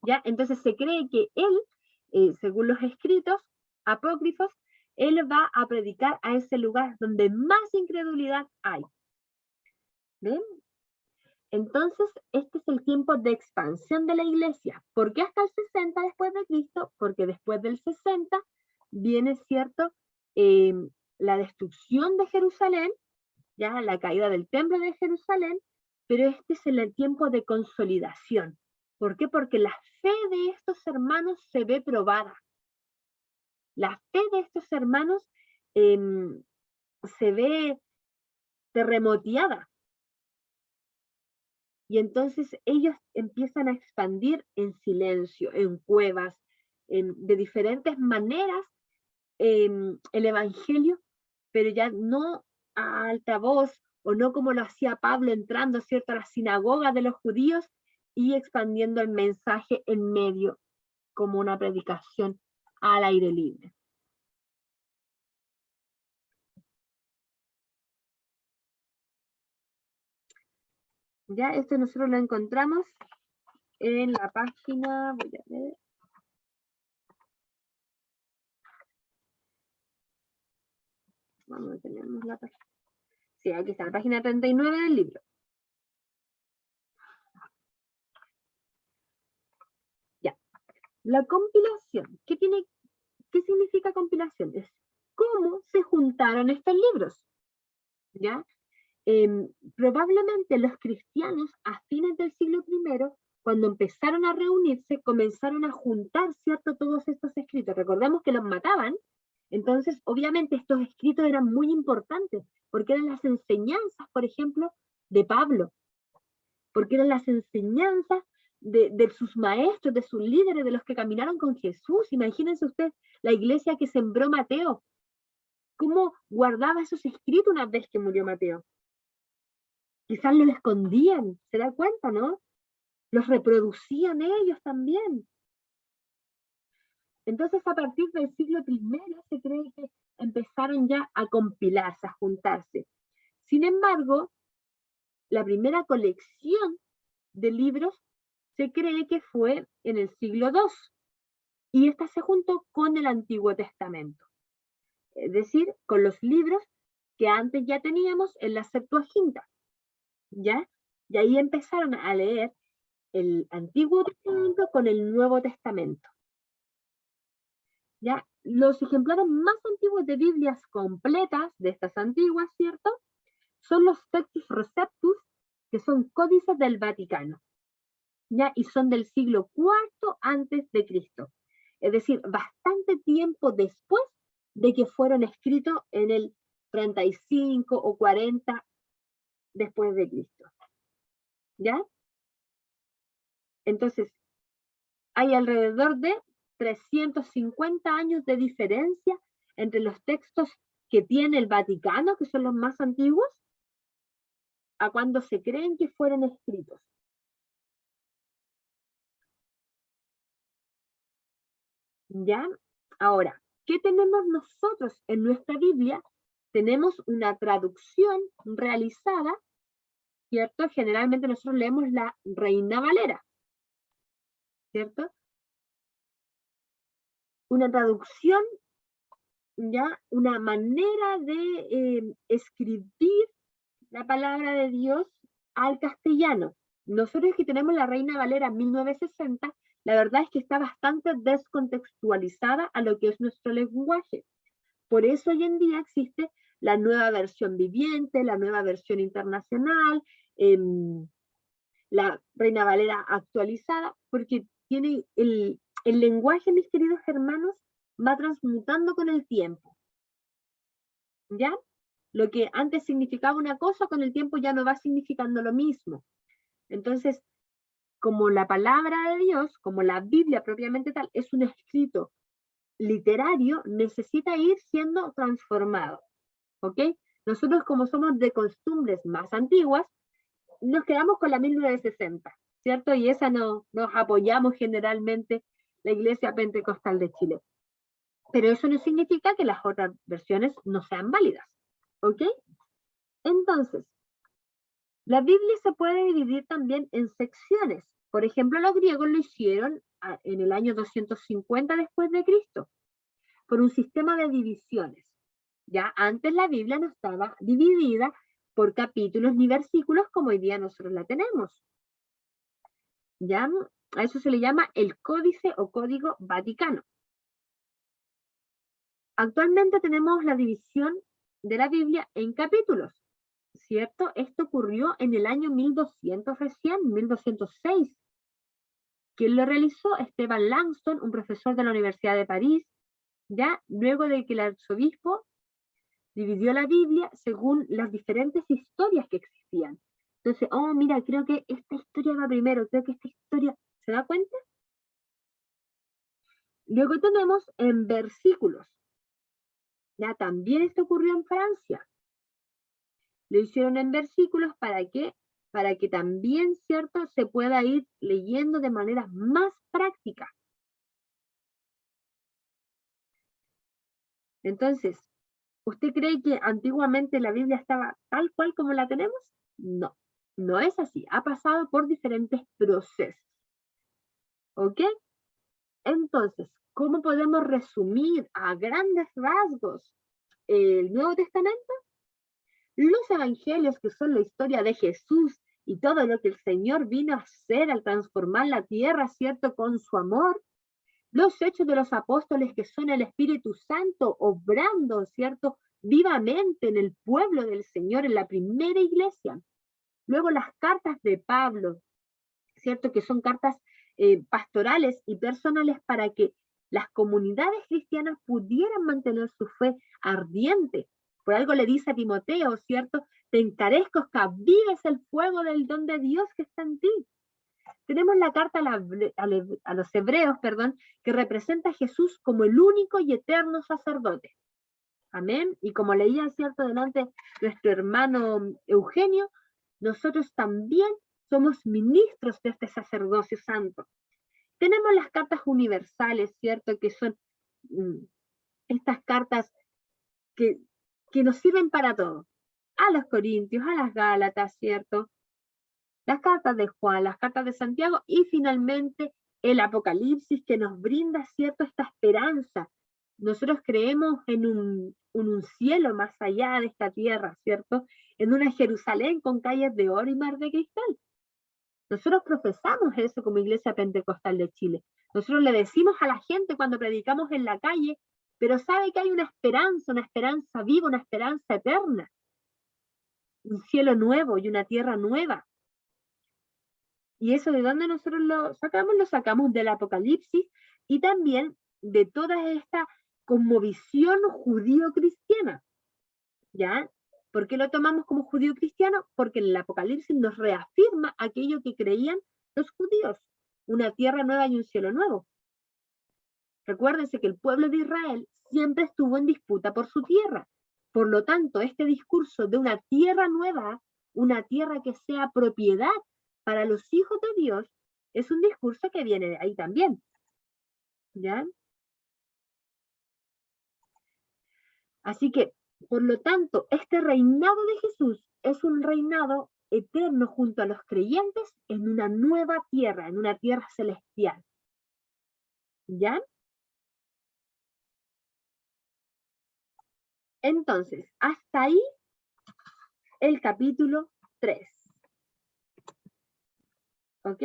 ¿Ya? Entonces se cree que él, según los escritos apócrifos, él va a predicar a ese lugar donde más incredulidad hay. ¿Ven? Entonces, este es el tiempo de expansión de la iglesia. ¿Por qué hasta el 60 después de Cristo? Porque después del 60 viene, ¿cierto?, la destrucción de Jerusalén, ya la caída del templo de Jerusalén, pero este es el tiempo de consolidación. ¿Por qué? Porque la fe de estos hermanos se ve probada. La fe de estos hermanos se ve terremoteada. Y entonces ellos empiezan a expandir en silencio, en cuevas, de diferentes maneras el Evangelio, pero ya no a alta voz, o no como lo hacía Pablo entrando, ¿cierto?, a la sinagoga de los judíos y expandiendo el mensaje en medio, como una predicación al aire libre. Ya, esto nosotros lo encontramos en la página, voy a ver. Vamos a tener la página. Sí, aquí está, la página 39 del libro. Ya. La compilación. ¿Qué significa compilación? Es cómo se juntaron estos libros. ¿Ya? Probablemente los cristianos a fines del siglo I, cuando empezaron a reunirse, comenzaron a juntar, ¿cierto?, todos estos escritos. Recordemos que los mataban, entonces obviamente estos escritos eran muy importantes, porque eran las enseñanzas, por ejemplo, de Pablo, porque eran las enseñanzas de sus maestros, de sus líderes, de los que caminaron con Jesús. Imagínense usted la iglesia que sembró Mateo, cómo guardaba esos escritos una vez que murió Mateo. Quizás los escondían, se da cuenta, ¿no? Los reproducían ellos también. Entonces, a partir del siglo I se cree que empezaron ya a compilarse, a juntarse. Sin embargo, la primera colección de libros se cree que fue en el siglo II, y esta se juntó con el Antiguo Testamento, es decir, con los libros que antes ya teníamos en la Septuaginta, ¿ya? Y ahí empezaron a leer el Antiguo Testamento con el Nuevo Testamento. ¿Ya? Los ejemplares más antiguos de Biblias completas, de estas antiguas, ¿cierto?, son los Textus Receptus, que son códices del Vaticano, ¿ya? Y son del siglo IV antes de Cristo. Es decir, bastante tiempo después de que fueron escritos en el 35 o 40 después de Cristo. ¿Ya? Entonces, hay alrededor de 350 años de diferencia entre los textos que tiene el Vaticano, que son los más antiguos, a cuando se creen que fueron escritos. ¿Ya? Ahora, ¿qué tenemos nosotros en nuestra Biblia? Tenemos una traducción realizada, ¿cierto? Generalmente nosotros leemos la Reina Valera, ¿cierto? Una traducción, ya, una manera de escribir la palabra de Dios al castellano. Nosotros que tenemos la Reina Valera 1960, la verdad es que está bastante descontextualizada a lo que es nuestro lenguaje. Por eso hoy en día existe la nueva versión viviente, la nueva versión internacional, la Reina Valera actualizada, porque tiene el lenguaje, mis queridos hermanos, va transmutando con el tiempo. ¿Ya? Lo que antes significaba una cosa, con el tiempo ya no va significando lo mismo. Entonces, como la palabra de Dios, como la Biblia propiamente tal, es un escrito literario, necesita ir siendo transformado. ¿Ok? Nosotros, como somos de costumbres más antiguas, nos quedamos con la 1960, ¿cierto? Y esa nos apoyamos generalmente la Iglesia Pentecostal de Chile. Pero eso no significa que las otras versiones no sean válidas. ¿Ok? Entonces, la Biblia se puede dividir también en secciones. Por ejemplo, los griegos lo hicieron en el año 250 después de Cristo, por un sistema de divisiones. Ya antes la Biblia no estaba dividida por capítulos ni versículos como hoy día nosotros la tenemos. ¿Ya? A eso se le llama el Códice o Código Vaticano. Actualmente tenemos la división de la Biblia en capítulos, ¿cierto? Esto ocurrió en el año 1200 recién, 1206. ¿Quién lo realizó? Esteban Langston, un profesor de la Universidad de París, ya luego de que el arzobispo dividió la Biblia según las diferentes historias que existían. Entonces, oh, mira, creo que esta historia va primero, creo que esta historia, ¿se da cuenta? Luego tenemos en versículos. Ya también esto ocurrió en Francia. Lo hicieron en versículos, ¿para qué? Para que también, ¿cierto?, se pueda ir leyendo de manera más práctica. Entonces, ¿usted cree que antiguamente la Biblia estaba tal cual como la tenemos? No, no es así. Ha pasado por diferentes procesos. ¿Ok? Entonces, ¿cómo podemos resumir a grandes rasgos el Nuevo Testamento? Los evangelios, que son la historia de Jesús y todo lo que el Señor vino a hacer al transformar la tierra, ¿cierto?, con su amor. Los hechos de los apóstoles, que son el Espíritu Santo obrando, ¿cierto?, vivamente en el pueblo del Señor, en la primera iglesia. Luego las cartas de Pablo, ¿cierto?, que son cartas pastorales y personales para que las comunidades cristianas pudieran mantener su fe ardiente. Por algo le dice a Timoteo, ¿cierto?, te encarezco que avives el fuego del don de Dios que está en ti. Tenemos la carta a los hebreos, que representa a Jesús como el único y eterno sacerdote. Amén. Y como leía, ¿cierto?, delante nuestro hermano Eugenio, nosotros también somos ministros de este sacerdocio santo. Tenemos las cartas universales, ¿cierto? Que son estas cartas que nos sirven para todo. A los Corintios, a las Gálatas, ¿cierto? Las cartas de Juan, las cartas de Santiago y finalmente el Apocalipsis que nos brinda, ¿cierto? Esta esperanza. Nosotros creemos en un cielo más allá de esta tierra, ¿cierto? En una Jerusalén con calles de oro y mar de cristal. Nosotros profesamos eso como Iglesia Pentecostal de Chile. Nosotros le decimos a la gente cuando predicamos en la calle, pero sabe que hay una esperanza viva, una esperanza eterna. Un cielo nuevo y una tierra nueva. ¿Y eso de dónde nosotros lo sacamos? Lo sacamos del Apocalipsis y también de toda esta cosmovisión judío-cristiana. ¿Ya? ¿Por qué lo tomamos como judío-cristiano? Porque en el Apocalipsis nos reafirma aquello que creían los judíos, una tierra nueva y un cielo nuevo. Recuérdense que el pueblo de Israel siempre estuvo en disputa por su tierra. Por lo tanto, este discurso de una tierra nueva, una tierra que sea propiedad para los hijos de Dios, es un discurso que viene de ahí también. ¿Ya? Así que, por lo tanto, este reinado de Jesús es un reinado eterno junto a los creyentes en una nueva tierra, en una tierra celestial. ¿Ya? Entonces, hasta ahí el capítulo 3. ¿Ok?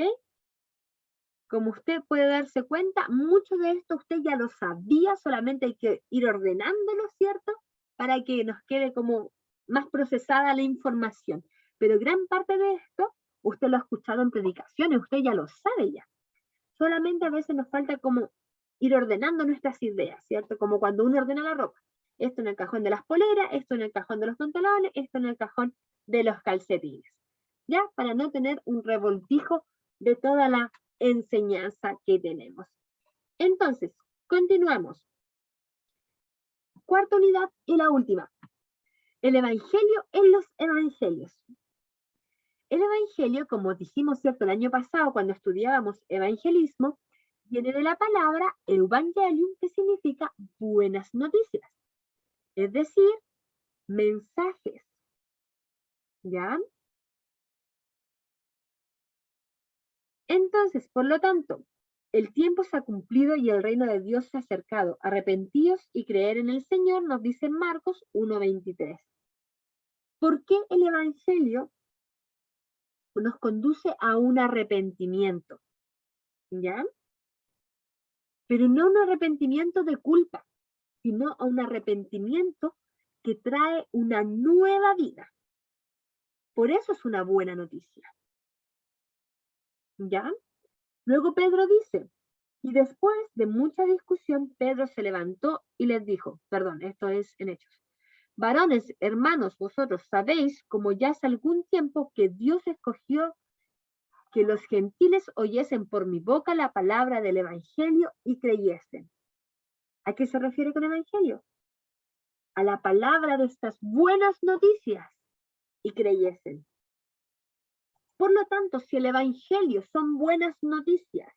Como usted puede darse cuenta, mucho de esto usted ya lo sabía, solamente hay que ir ordenándolo, ¿cierto? Para que nos quede como más procesada la información. Pero gran parte de esto, usted lo ha escuchado en predicaciones, usted ya lo sabe ya. Solamente a veces nos falta como ir ordenando nuestras ideas, ¿cierto? Como cuando uno ordena la ropa. Esto en el cajón de las poleras, esto en el cajón de los pantalones, esto en el cajón de los calcetines. ¿Ya? Para no tener un revoltijo de toda la enseñanza que tenemos. Entonces, continuamos. Cuarta unidad y la última. El Evangelio en los Evangelios. El Evangelio, como dijimos cierto el año pasado cuando estudiábamos evangelismo, viene de la palabra Evangelium, que significa buenas noticias. Es decir, mensajes. ¿Ya? Entonces, por lo tanto, el tiempo se ha cumplido y el reino de Dios se ha acercado. Arrepentíos y creer en el Señor, nos dice Marcos 1:23. ¿Por qué el Evangelio nos conduce a un arrepentimiento? ¿Ya? Pero no un arrepentimiento de culpa, sino a un arrepentimiento que trae una nueva vida. Por eso es una buena noticia. ¿Ya? Luego Pedro dice, y después de mucha discusión, Pedro se levantó y les dijo, esto es en Hechos, varones, hermanos, vosotros sabéis, como ya hace algún tiempo, que Dios escogió que los gentiles oyesen por mi boca la palabra del Evangelio y creyesen. ¿A qué se refiere con Evangelio? A la palabra de estas buenas noticias y creyesen. Por lo tanto, si el Evangelio son buenas noticias,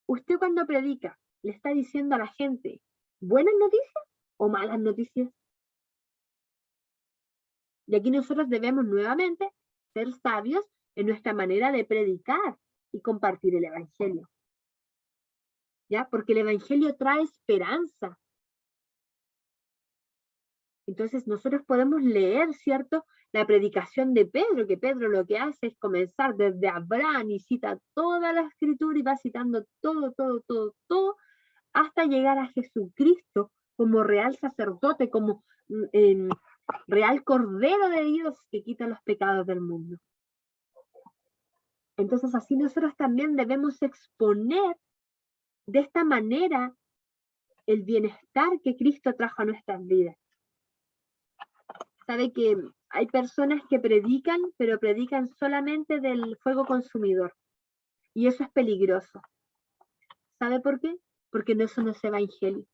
usted cuando predica, ¿le está diciendo a la gente buenas noticias o malas noticias? Y aquí nosotros debemos nuevamente ser sabios en nuestra manera de predicar y compartir el Evangelio. ¿Ya? Porque el Evangelio trae esperanza. Entonces nosotros podemos leer, ¿cierto?, la predicación de Pedro, que Pedro lo que hace es comenzar desde Abraham y cita toda la escritura y va citando todo, hasta llegar a Jesucristo como real sacerdote, como real cordero de Dios que quita los pecados del mundo. Entonces así nosotros también debemos exponer de esta manera el bienestar que Cristo trajo a nuestras vidas. Sabe que hay personas que predican, pero predican solamente del fuego consumidor. Y eso es peligroso. ¿Sabe por qué? Porque eso no es evangelio.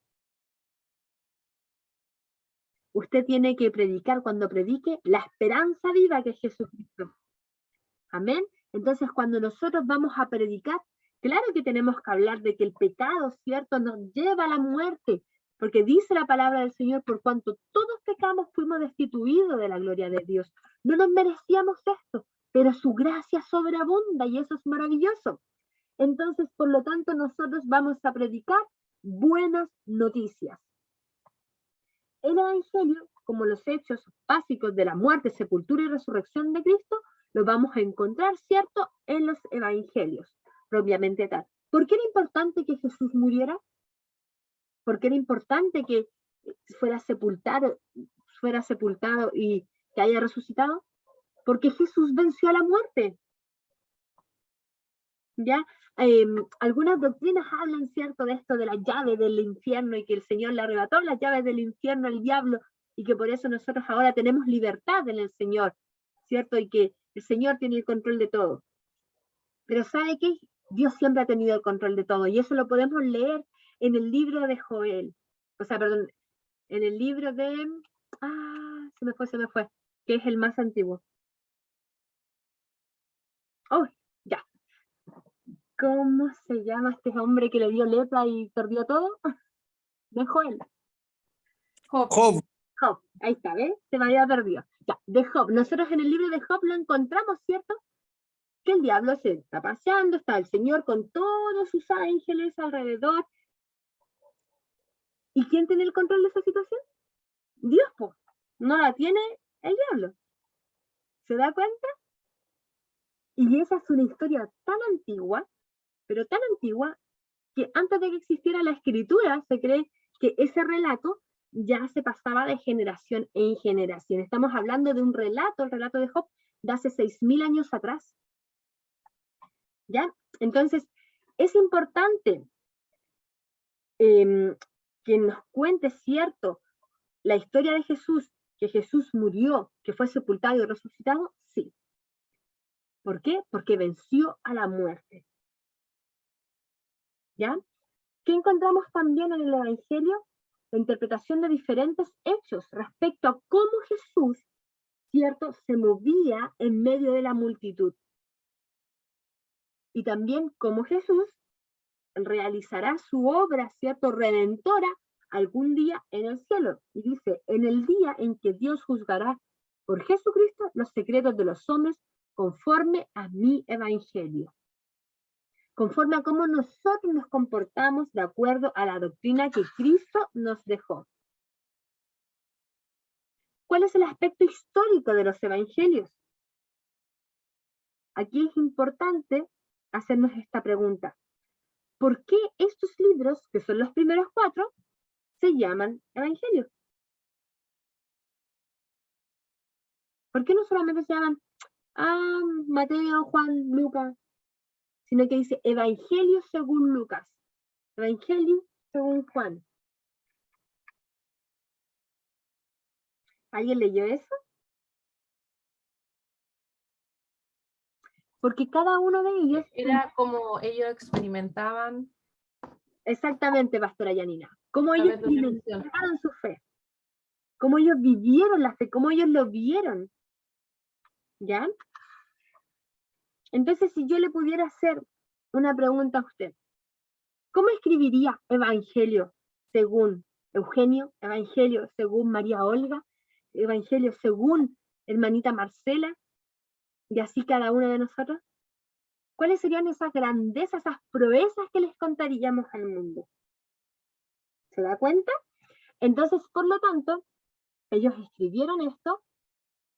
Usted tiene que predicar, cuando predique, la esperanza viva que es Jesucristo. Amén. Entonces, cuando nosotros vamos a predicar, Claro que tenemos que hablar de que el pecado, ¿cierto?, nos lleva a la muerte, porque dice la palabra del Señor, por cuanto todos pecamos fuimos destituidos de la gloria de Dios. No nos merecíamos esto, pero su gracia sobreabunda y eso es maravilloso. Entonces, por lo tanto, nosotros vamos a predicar buenas noticias. El Evangelio, como los hechos básicos de la muerte, sepultura y resurrección de Cristo, lo vamos a encontrar, ¿cierto?, en los Evangelios, propiamente tal. ¿Por qué era importante que Jesús muriera? ¿Por qué era importante que fuera sepultado y que haya resucitado? Porque Jesús venció a la muerte. ¿Ya? Algunas doctrinas hablan, ¿cierto?, de esto de la llave del infierno y que el Señor le arrebató las llaves del infierno al diablo y que por eso nosotros ahora tenemos libertad en el Señor, ¿cierto? Y que el Señor tiene el control de todo. Pero ¿sabe qué? Dios siempre ha tenido el control de todo y eso lo podemos leer en el libro de Joel. O sea, perdón, en el libro de... se me fue, que es el más antiguo. Oh, ya. ¿Cómo se llama este hombre que le dio lepra y perdió todo? De Joel. Job. Job, ahí está, ¿ves? Se me había perdido. Ya, de Job. Nosotros en el libro de Job lo encontramos, ¿cierto? Que el diablo se está paseando, está el Señor con todos sus ángeles alrededor. ¿Y quién tiene el control de esa situación? Dios, pues. No la tiene el diablo. ¿Se da cuenta? Y esa es una historia tan antigua, pero tan antigua, que antes de que existiera la escritura, se cree que ese relato ya se pasaba de generación en generación. Estamos hablando de un relato, el relato de Job, de hace 6.000 años atrás. ¿Ya? Entonces, es importante que nos cuente, ¿cierto?, la historia de Jesús, que Jesús murió, que fue sepultado y resucitado, sí. ¿Por qué? Porque venció a la muerte. ¿Ya? ¿Qué encontramos también en el Evangelio? La interpretación de diferentes hechos respecto a cómo Jesús, ¿cierto?, se movía en medio de la multitud. Y también cómo Jesús realizará su obra, ¿cierto?, redentora algún día en el cielo. Y dice, en el día en que Dios juzgará por Jesucristo los secretos de los hombres conforme a mi evangelio. Conforme a cómo nosotros nos comportamos de acuerdo a la doctrina que Cristo nos dejó. ¿Cuál es el aspecto histórico de los evangelios? Aquí es importante hacernos esta pregunta. ¿Por qué estos libros, que son los primeros 4, se llaman evangelios? ¿Por qué no solamente se llaman Mateo, Juan, Lucas, sino que dice Evangelio según Lucas, Evangelio según Juan? ¿Alguien leyó eso? Porque cada uno de ellos... Era como ellos experimentaban. Exactamente, pastora Yanina. Cómo ellos través de una experimentaron su fe. Cómo ellos vivieron la fe, cómo ellos lo vieron. ¿Ya? Entonces, si yo le pudiera hacer una pregunta a usted, ¿cómo escribiría Evangelio según Eugenio? Evangelio según María Olga, Evangelio según hermanita Marcela, y así cada uno de nosotros. ¿Cuáles serían esas grandezas, esas proezas que les contaríamos al mundo? ¿Se da cuenta? Entonces, por lo tanto, ellos escribieron esto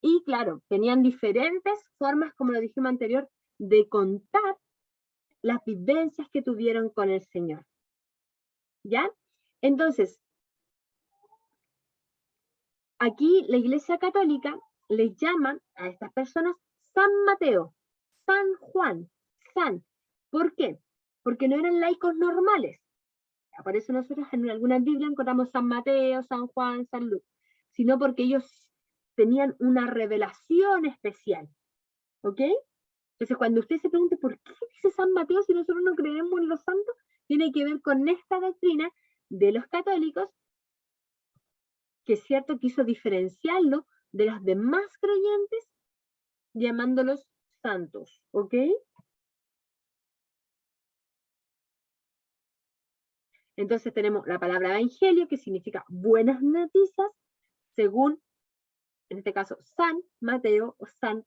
y, claro, tenían diferentes formas, como lo dijimos anterior, de contar las vivencias que tuvieron con el Señor. ¿Ya? Entonces, aquí la Iglesia Católica les llama a estas personas San Mateo, San Juan, San. ¿Por qué? Porque no eran laicos normales. Por eso nosotros en alguna Biblia encontramos San Mateo, San Juan, San Lucas, sino porque ellos tenían una revelación especial. ¿Ok? Entonces, cuando usted se pregunte por qué dice San Mateo si nosotros no creemos en los santos, tiene que ver con esta doctrina de los católicos, que es cierto quiso diferenciarlo de los demás creyentes, llamándolos santos. ¿Ok? Entonces tenemos la palabra evangelio, que significa buenas noticias, según, en este caso, San Mateo o San,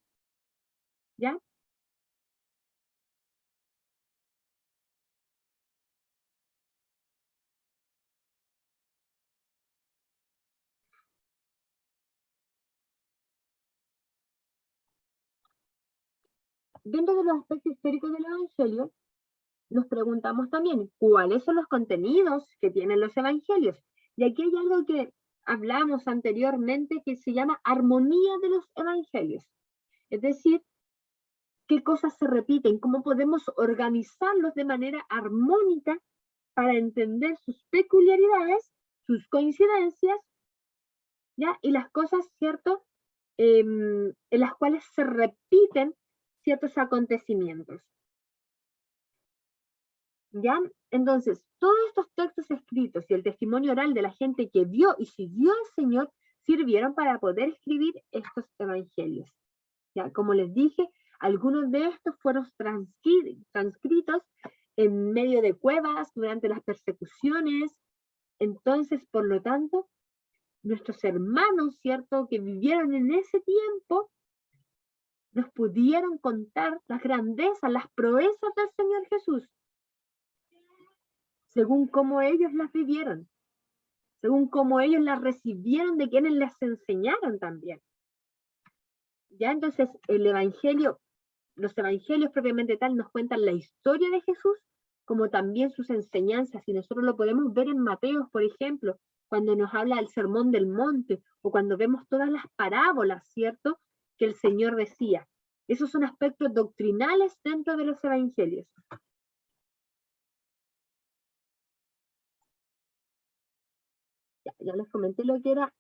¿ya? Dentro de los aspectos históricos del evangelio, nos preguntamos también, ¿cuáles son los contenidos que tienen los evangelios? Y aquí hay algo que hablamos anteriormente que se llama armonía de los evangelios. Es decir, qué cosas se repiten, cómo podemos organizarlos de manera armónica para entender sus peculiaridades, sus coincidencias, ¿ya? Y las cosas, ¿cierto?, en las cuales se repiten ciertos acontecimientos. ¿Ya? Entonces, todos estos textos escritos y el testimonio oral de la gente que vio y siguió al Señor sirvieron para poder escribir estos evangelios. ¿Ya? Como les dije, algunos de estos fueron transcritos en medio de cuevas durante las persecuciones. Entonces, por lo tanto, nuestros hermanos, ¿cierto?, que vivieron en ese tiempo, nos pudieron contar las grandezas, las proezas del Señor Jesús, según cómo ellos las vivieron, según cómo ellos las recibieron de quienes les enseñaron también. Ya entonces el evangelio, los evangelios propiamente tal nos cuentan la historia de Jesús, como también sus enseñanzas, y nosotros lo podemos ver en Mateo, por ejemplo, cuando nos habla del sermón del monte, o cuando vemos todas las parábolas, ¿cierto?, que el Señor decía. Esos son aspectos doctrinales dentro de los evangelios. Ya les comenté lo que era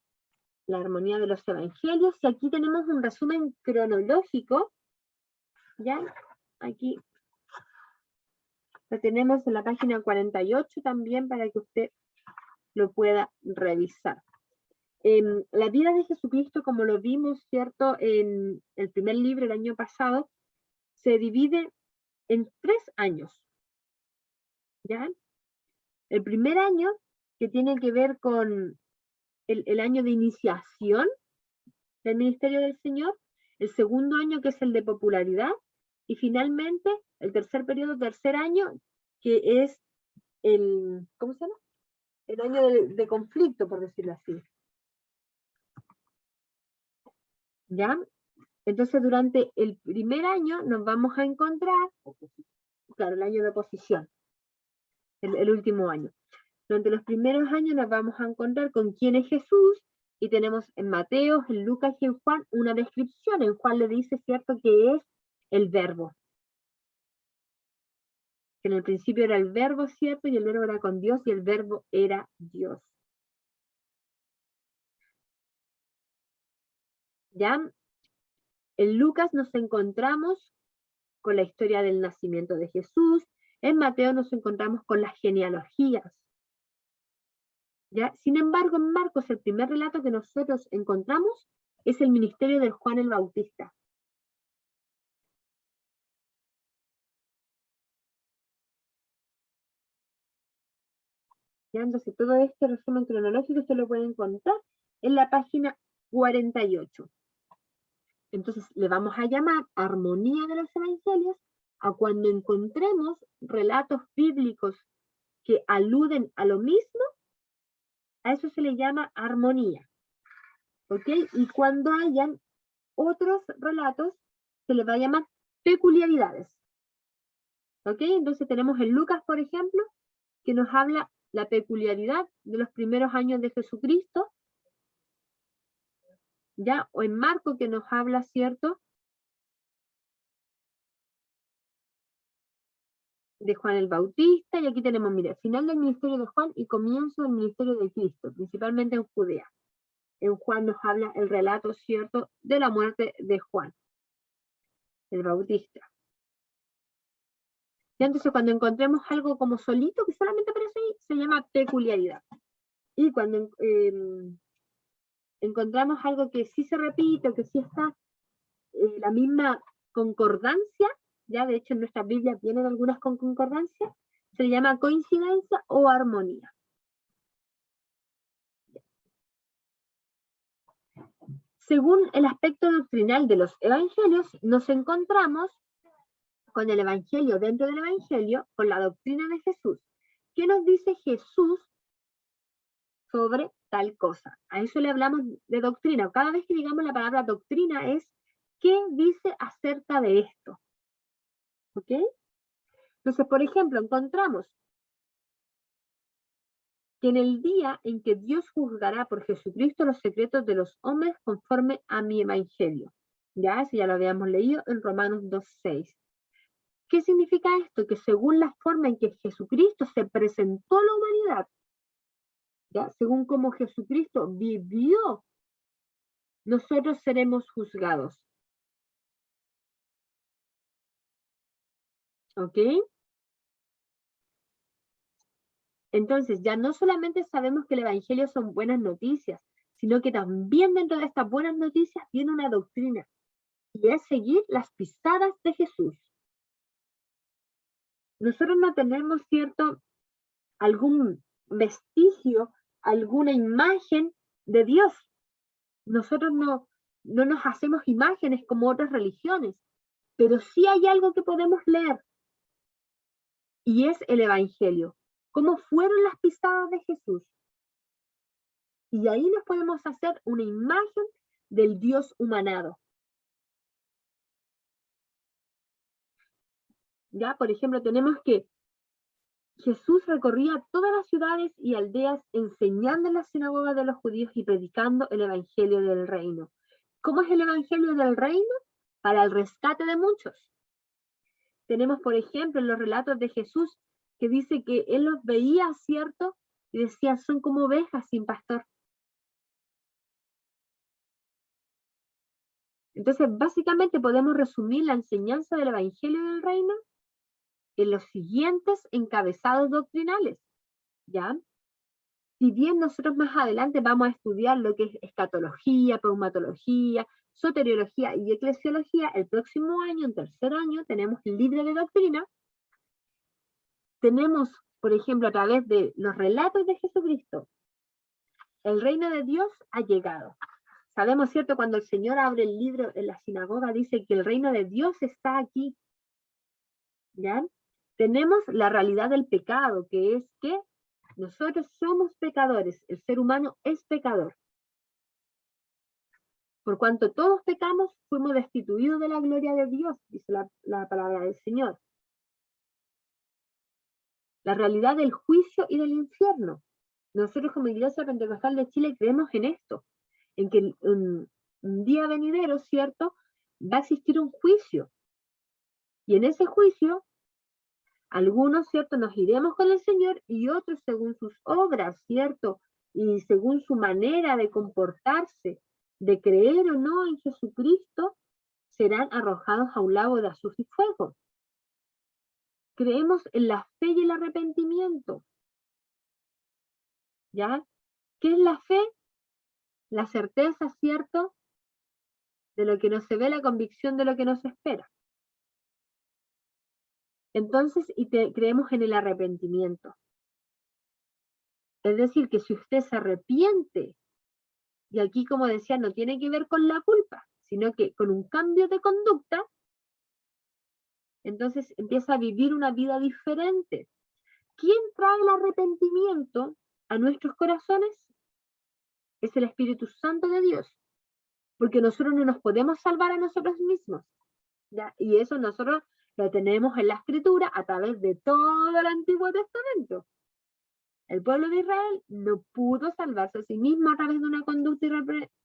la armonía de los evangelios, y aquí tenemos un resumen cronológico, ¿ya? Aquí lo tenemos en la página 48 también para que usted lo pueda revisar. La vida de Jesucristo, como lo vimos, ¿cierto?, en el primer libro el año pasado, se divide en 3 años, ¿ya? El primer año, que tiene que ver con el año de iniciación del ministerio del Señor, el segundo año, que es el de popularidad, y finalmente el tercer periodo, tercer año, que es el, ¿cómo se llama?, el año de conflicto, por decirlo así. ¿Ya? Entonces, durante el primer año nos vamos a encontrar, claro, el año de oposición, el último año. Durante los primeros años nos vamos a encontrar con quién es Jesús, y tenemos en Mateo, en Lucas y en Juan una descripción. En Juan le dice, ¿cierto?, que es el verbo. Que en el principio era el verbo, ¿cierto? Y el verbo era con Dios, y el verbo era Dios. ¿Ya? En Lucas nos encontramos con la historia del nacimiento de Jesús. En Mateo nos encontramos con las genealogías. ¿Ya? Sin embargo, en Marcos, el primer relato que nosotros encontramos es el ministerio de Juan el Bautista. ¿Ya? Entonces, todo este resumen cronológico se lo pueden encontrar en la página 48. Entonces, le vamos a llamar armonía de los evangelios a cuando encontremos relatos bíblicos que aluden a lo mismo. A eso se le llama armonía. ¿Ok? Y cuando hayan otros relatos, se les va a llamar peculiaridades. ¿Ok? Entonces tenemos en Lucas, por ejemplo, que nos habla la peculiaridad de los primeros años de Jesucristo. ¿Ya? O en Marcos, que nos habla, ¿cierto?, de Juan el Bautista. Y aquí tenemos, mire, final del ministerio de Juan y comienzo del ministerio de Cristo, principalmente en Judea. En Juan nos habla el relato, ¿cierto?, de la muerte de Juan el Bautista. Y entonces, cuando encontremos algo como solito, que solamente aparece ahí, se llama peculiaridad. Y cuando encontramos algo que sí se repite, o que sí está la misma concordancia, ya de hecho en nuestras Biblias vienen algunas con concordancia, Se le llama coincidencia o armonía. Según el aspecto doctrinal de los evangelios, nos encontramos con el evangelio dentro del evangelio, con la doctrina de Jesús. ¿Qué nos dice Jesús sobre tal cosa? A eso le hablamos de doctrina. Cada vez que digamos la palabra doctrina es ¿qué dice acerca de esto? ¿Ok? Entonces, por ejemplo, encontramos que en el día en que Dios juzgará por Jesucristo los secretos de los hombres conforme a mi evangelio. Ya, eso ya lo habíamos leído en Romanos 2:6. ¿Qué significa esto? Que según la forma en que Jesucristo se presentó a la humanidad, ¿ya? Según como Jesucristo vivió, nosotros seremos juzgados. ¿Ok? Entonces, ya no solamente sabemos que el evangelio son buenas noticias, sino que también dentro de estas buenas noticias viene una doctrina, y es seguir las pisadas de Jesús. Nosotros no tenemos, ¿cierto?, algún vestigio, alguna imagen de Dios. Nosotros no nos hacemos imágenes como otras religiones, pero sí hay algo que podemos leer, y es el evangelio. ¿Cómo fueron las pisadas de Jesús? Y ahí nos podemos hacer una imagen del Dios humanado. Ya, por ejemplo, tenemos que Jesús recorría todas las ciudades y aldeas enseñando en las sinagogas de los judíos y predicando el evangelio del reino. ¿Cómo es el evangelio del reino? Para el rescate de muchos. Tenemos, por ejemplo, en los relatos de Jesús que dice que él los veía, ¿cierto? Y decía, son como ovejas sin pastor. Entonces, básicamente podemos resumir la enseñanza del evangelio del reino en los siguientes encabezados doctrinales, ¿ya? Si bien nosotros más adelante vamos a estudiar lo que es escatología, pneumatología, soteriología y eclesiología, el próximo año, en tercer año, tenemos el libro de doctrina. Tenemos, por ejemplo, a través de los relatos de Jesucristo, el reino de Dios ha llegado. Sabemos, ¿cierto? Cuando el Señor abre el libro en la sinagoga, dice que el reino de Dios está aquí. ¿Ya? Tenemos la realidad del pecado, que es que nosotros somos pecadores, el ser humano es pecador. Por cuanto todos pecamos, fuimos destituidos de la gloria de Dios, dice la palabra del Señor. La realidad del juicio y del infierno. Nosotros como Iglesia Pentecostal de Chile creemos en esto, en que un día venidero, ¿cierto?, va a existir un juicio. Y en ese juicio, algunos, ¿cierto?, nos iremos con el Señor y otros según sus obras, ¿cierto?, y según su manera de comportarse, de creer o no en Jesucristo, serán arrojados a un lago de azufre y fuego. Creemos en la fe y el arrepentimiento. ¿Ya? ¿Qué es la fe? La certeza, ¿cierto?, de lo que no se ve, la convicción de lo que no se espera. Entonces, creemos en el arrepentimiento. Es decir, que si usted se arrepiente, y aquí, como decía, no tiene que ver con la culpa, sino que con un cambio de conducta, entonces empieza a vivir una vida diferente. ¿Quién trae el arrepentimiento a nuestros corazones? Es el Espíritu Santo de Dios. Porque nosotros no nos podemos salvar a nosotros mismos, ¿ya? Y eso nosotros lo tenemos en la Escritura a través de todo el Antiguo Testamento. El pueblo de Israel no pudo salvarse a sí mismo a través de una conducta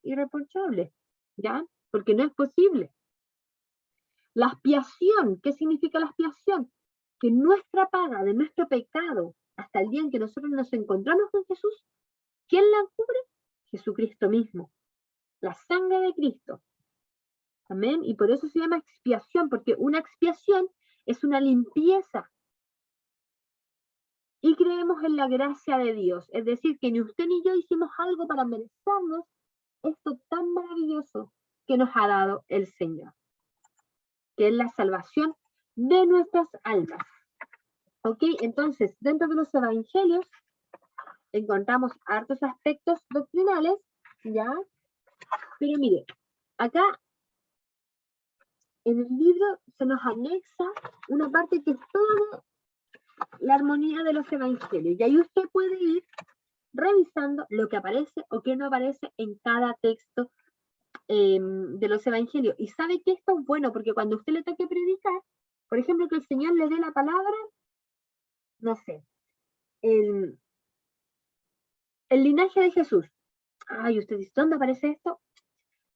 irreprochable, ¿ya? Porque no es posible. La expiación, ¿qué significa la expiación? Que nuestra paga de nuestro pecado, hasta el día en que nosotros nos encontramos con Jesús, ¿quién la cubre? Jesucristo mismo. La sangre de Cristo. Amén. Y por eso se llama expiación, porque una expiación es una limpieza. Y creemos en la gracia de Dios. Es decir, que ni usted ni yo hicimos algo para merecernos esto tan maravilloso que nos ha dado el Señor, que es la salvación de nuestras almas. Ok, entonces, dentro de los evangelios encontramos hartos aspectos doctrinales, ¿ya? Pero mire, acá en el libro se nos anexa una parte que es toda la armonía de los evangelios. Y ahí usted puede ir revisando lo que aparece o que no aparece en cada texto de los evangelios. Y sabe que esto es bueno, porque cuando usted le toque predicar, por ejemplo, que el Señor le dé la palabra, no sé, el linaje de Jesús. Ay, usted dice, ¿dónde aparece esto?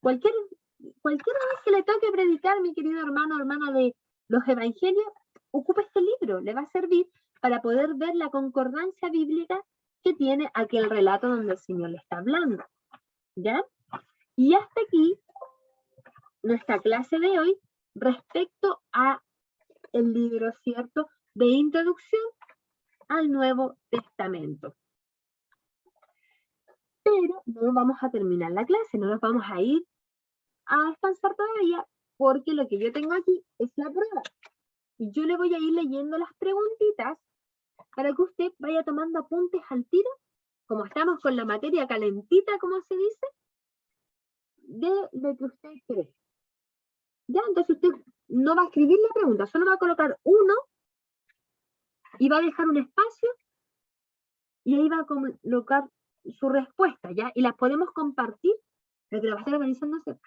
Cualquier vez que le toque predicar, mi querido hermano o hermana de los evangelios, ocupe este libro, le va a servir para poder ver la concordancia bíblica que tiene aquel relato donde el Señor le está hablando. ¿Ya? Y hasta aquí nuestra clase de hoy respecto a el libro, ¿cierto?, de introducción al Nuevo Testamento. Pero no vamos a terminar la clase, no nos vamos a ir a descansar todavía, porque lo que yo tengo aquí es la prueba. Y yo le voy a ir leyendo las preguntitas para que usted vaya tomando apuntes al tiro, como estamos con la materia calentita, como se dice, de lo que usted cree. Ya, entonces usted no va a escribir la pregunta, solo va a colocar uno y va a dejar un espacio y ahí va a colocar su respuesta, ¿ya? Y las podemos compartir, pero que la va a estar organizándose.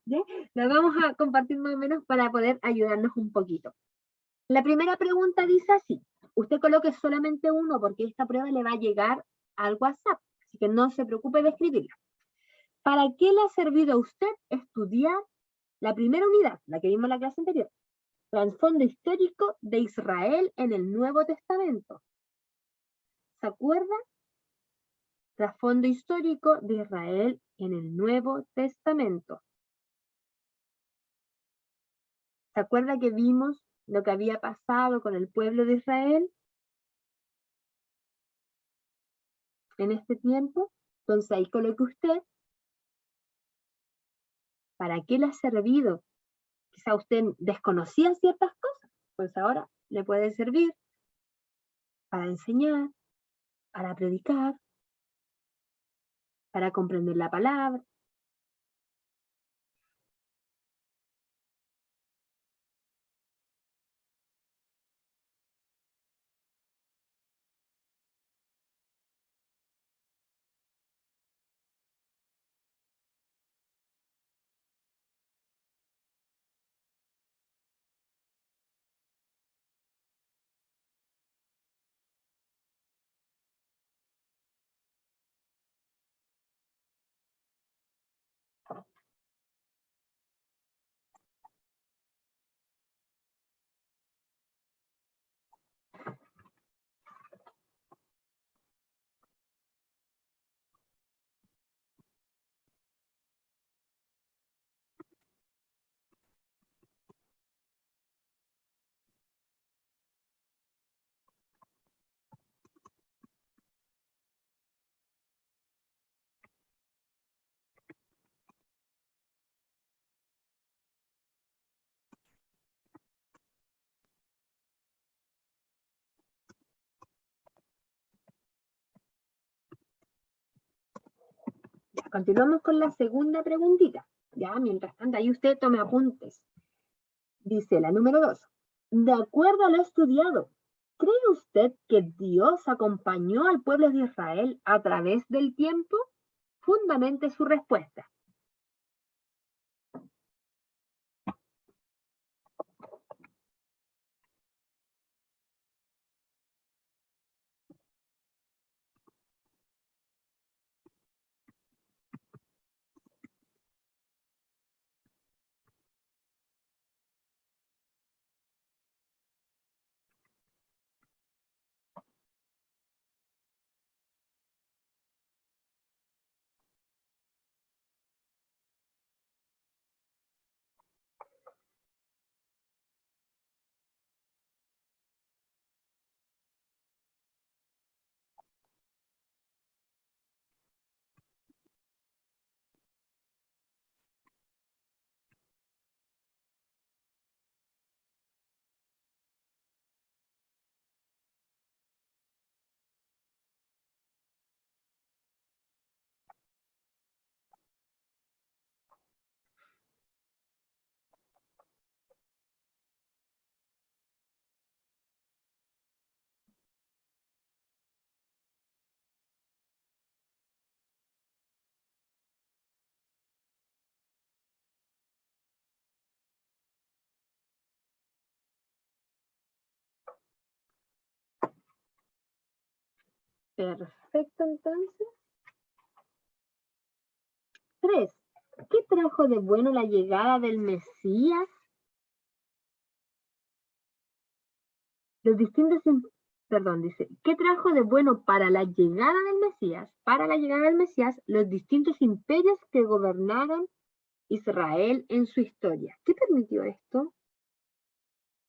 ¿Ya? Las vamos a compartir más o menos para poder ayudarnos un poquito. La primera pregunta dice así, usted coloque solamente uno porque esta prueba le va a llegar al WhatsApp, así que no se preocupe de escribirla. ¿Para qué le ha servido a usted estudiar la primera unidad, la que vimos en la clase anterior? Trasfondo histórico de Israel en el Nuevo Testamento. ¿Se acuerda? Trasfondo histórico de Israel en el Nuevo Testamento. ¿Se acuerda que vimos lo que había pasado con el pueblo de Israel en este tiempo? Entonces ahí coloque usted, ¿para qué le ha servido? Quizá usted desconocía ciertas cosas, pues ahora le puede servir para enseñar, para predicar, para comprender la palabra. Continuamos con la segunda preguntita. Ya, mientras tanto, ahí usted tome apuntes. Dice la número 2. De acuerdo a lo estudiado, ¿cree usted que Dios acompañó al pueblo de Israel a través del tiempo? Fundamente su respuesta. Perfecto, entonces. 3. ¿Qué trajo de bueno la llegada del Mesías? Los distintos, dice, ¿qué trajo de bueno para la llegada del Mesías? Para la llegada del Mesías, los distintos imperios que gobernaron Israel en su historia. ¿Qué permitió esto?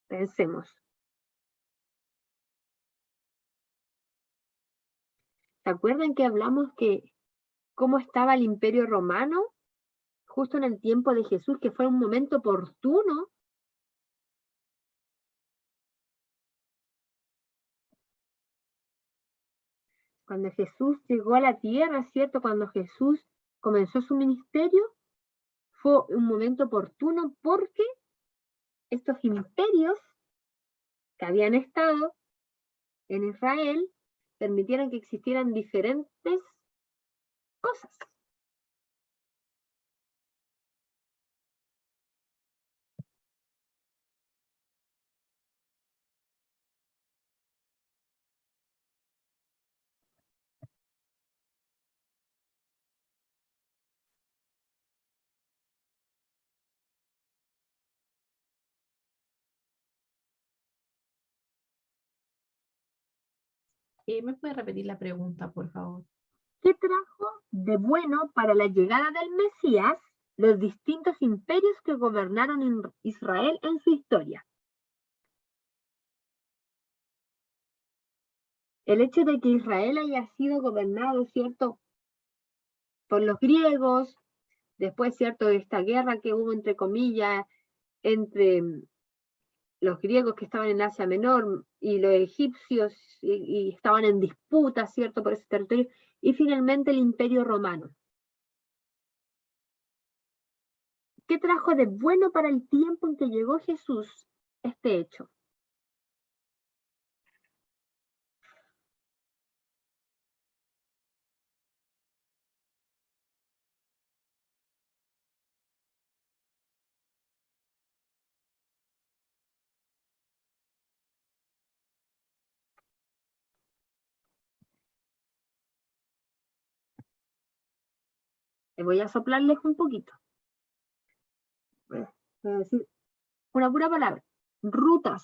Pensemos. ¿Se acuerdan que hablamos que cómo estaba el Imperio Romano justo en el tiempo de Jesús, que fue un momento oportuno? Cuando Jesús llegó a la tierra, ¿cierto? Cuando Jesús comenzó su ministerio, fue un momento oportuno porque estos imperios que habían estado en Israel permitieron que existieran diferentes cosas. ¿Me puede repetir la pregunta, por favor? ¿Qué trajo de bueno para la llegada del Mesías los distintos imperios que gobernaron Israel en su historia? El hecho de que Israel haya sido gobernado, ¿cierto?, por los griegos, después, ¿cierto?, de esta guerra que hubo, entre comillas, entre los griegos que estaban en Asia Menor y los egipcios y estaban en disputa, ¿cierto?, por ese territorio, y finalmente el Imperio Romano. ¿Qué trajo de bueno para el tiempo en que llegó Jesús este hecho? Voy a soplarles un poquito. Voy a decir una pura palabra. Rutas.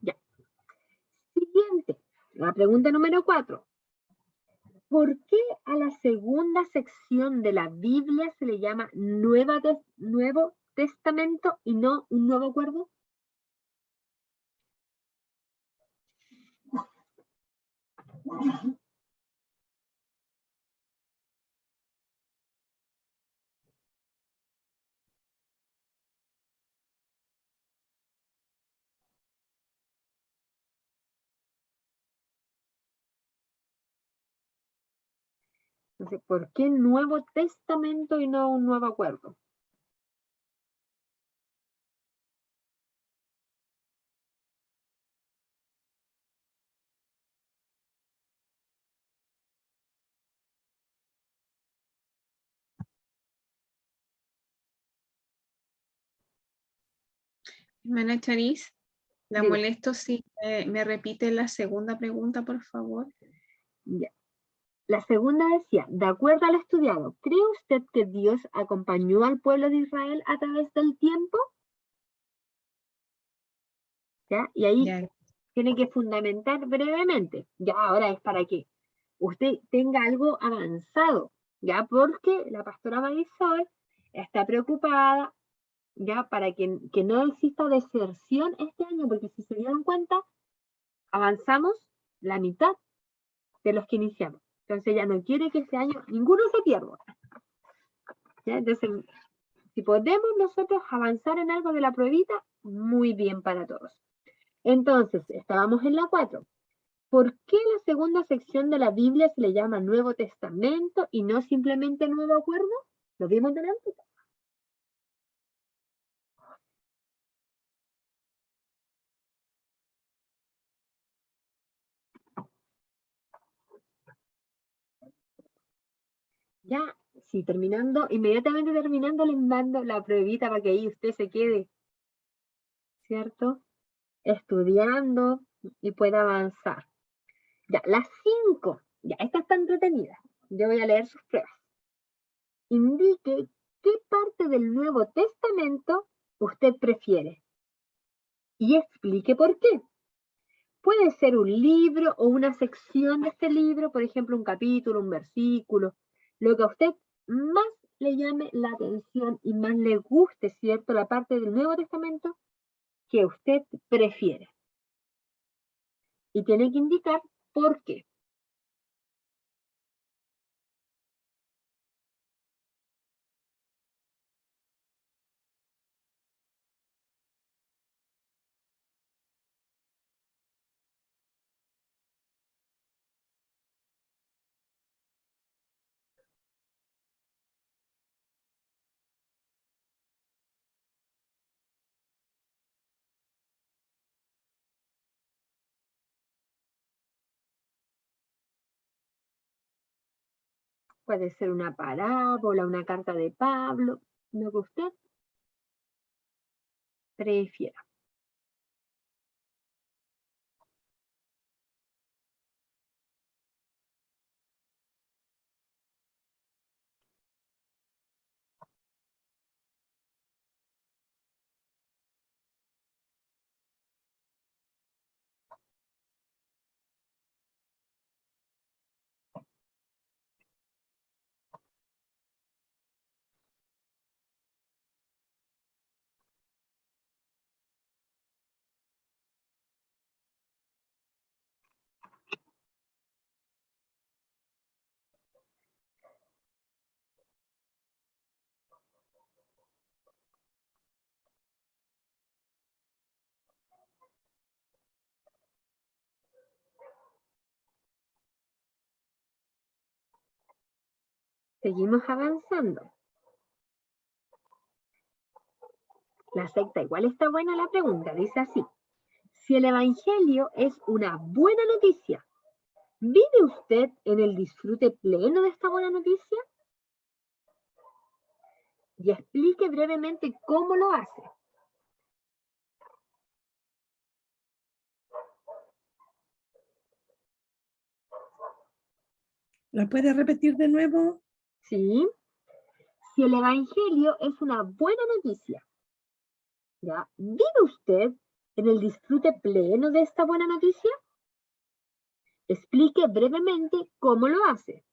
Ya. Siguiente. La pregunta número 4. ¿Por qué a la segunda sección de la Biblia se le llama Nuevo Testamento y no un nuevo acuerdo? Entonces, ¿por qué Nuevo Testamento y no un nuevo acuerdo? Hermana Charis, la Dime. molesto si me repite la segunda pregunta, por favor. Ya. La segunda decía, de acuerdo al estudiado, ¿cree usted que Dios acompañó al pueblo de Israel a través del tiempo? ¿Ya? Y ahí Ya. tiene que fundamentar brevemente. Ya ahora es para que usted tenga algo avanzado, ya porque la pastora Marisol está preocupada ya para que no exista deserción este año, porque si se dieron cuenta, avanzamos la mitad de los que iniciamos. Entonces ella no quiere que este año ninguno se pierda. ¿Ya? Entonces, si podemos nosotros avanzar en algo de la pruebita, muy bien para todos. Entonces, estábamos en la 4. ¿Por qué la segunda sección de la Biblia se le llama Nuevo Testamento y no simplemente Nuevo Acuerdo? ¿Lo vimos delante? Ya, sí, inmediatamente terminando, les mando la pruebita para que ahí usted se quede, ¿cierto? Estudiando y pueda avanzar. Ya, las 5. Ya, esta está entretenida. Yo voy a leer sus pruebas. Indique qué parte del Nuevo Testamento usted prefiere y explique por qué. Puede ser un libro o una sección de este libro, por ejemplo, un capítulo, un versículo, lo que a usted más le llame la atención y más le guste, ¿cierto? La parte del Nuevo Testamento que usted prefiere. Y tiene que indicar por qué. Puede ser una parábola, una carta de Pablo, lo que usted prefiera. Seguimos avanzando. La secta igual está buena la pregunta, dice así. Si el Evangelio es una buena noticia, ¿vive usted en el disfrute pleno de esta buena noticia? Y explique brevemente cómo lo hace. ¿La puede repetir de nuevo? ¿Sí? Si el Evangelio es una buena noticia, ¿ya? ¿Vive usted en el disfrute pleno de esta buena noticia? Explique brevemente cómo lo hace.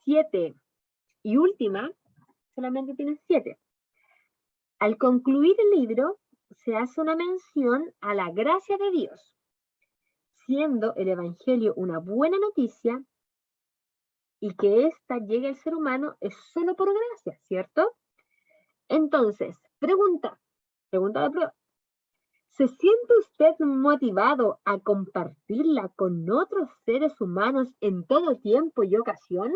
7 y última, solamente tiene 7. Al concluir el libro, se hace una mención a la gracia de Dios, siendo el Evangelio una buena noticia y que ésta llegue al ser humano es solo por gracia, ¿cierto? Entonces, pregunta de prueba. ¿Se siente usted motivado a compartirla con otros seres humanos en todo tiempo y ocasión?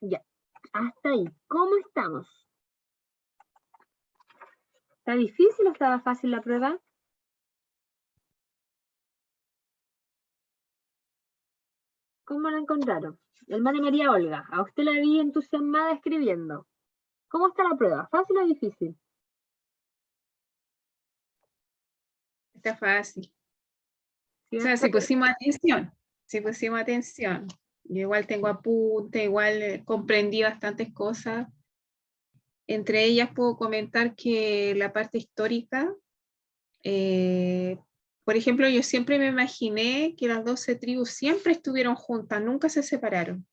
Ya, hasta ahí. ¿Cómo estamos? ¿Está difícil o estaba fácil la prueba? ¿Cómo la encontraron? Hermana María Olga, a usted la vi entusiasmada escribiendo. ¿Cómo está la prueba? ¿Fácil o difícil? Está fácil. ¿Sí? O sea, si pusimos atención. Yo igual tengo apuntes, igual comprendí bastantes cosas. Entre ellas puedo comentar que la parte histórica, por ejemplo, yo siempre me imaginé que las 12 tribus siempre estuvieron juntas, nunca se separaron.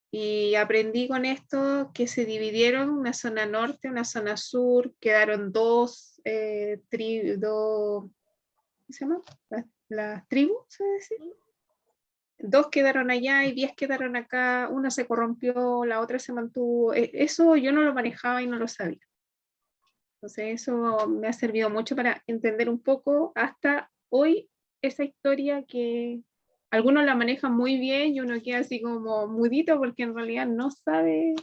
Y aprendí con esto que se dividieron una zona norte, una zona sur, quedaron dos tribus, ¿cómo se llama? Las tribus, ¿se decir? 2 quedaron allá y 10 quedaron acá, una se corrompió, la otra se mantuvo. Eso yo no lo manejaba y no lo sabía. Entonces eso me ha servido mucho para entender un poco hasta hoy esa historia que algunos la manejan muy bien y uno queda así como mudito porque en realidad no sabe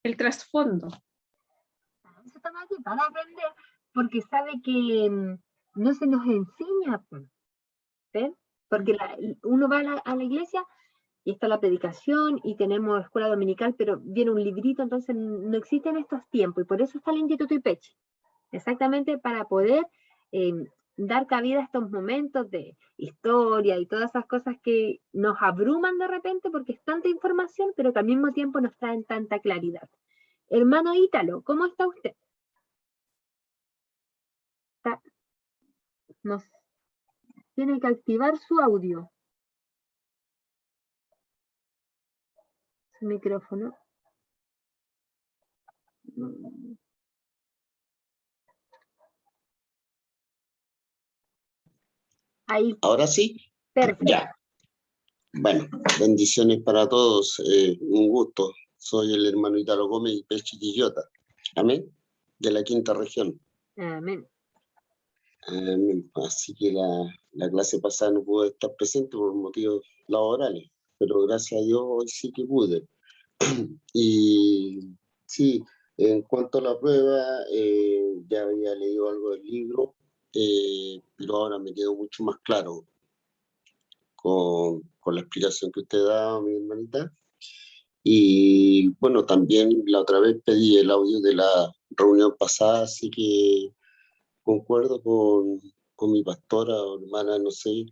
el trasfondo. Eso estamos aquí para aprender, porque sabe que no se nos enseña, ¿ven? Porque uno va a la iglesia y está la predicación y tenemos escuela dominical, pero viene un librito, entonces no existen estos tiempos y por eso está el Instituto IPECH, exactamente para poder dar cabida a estos momentos de historia y todas esas cosas que nos abruman de repente porque es tanta información, pero que al mismo tiempo nos traen tanta claridad. Hermano Ítalo, ¿cómo está usted? Nos tiene que activar su audio. Su micrófono. Ahí. Ahora sí. Perfecto. Ya. Bueno, bendiciones para todos. Un gusto. Soy el hermano Ítalo Gómez y Pechi Quillota. Amén. De la 5ª región. Amén. Amén. Así que la clase pasada no pude estar presente por motivos laborales. pero gracias a Dios hoy sí que pude. Y sí, en cuanto a la prueba, ya había leído algo del libro, pero ahora me quedó mucho más claro con la explicación que usted da, mi hermanita. Y bueno, también la otra vez pedí el audio de la reunión pasada, así que concuerdo con mi pastora o hermana, no sé,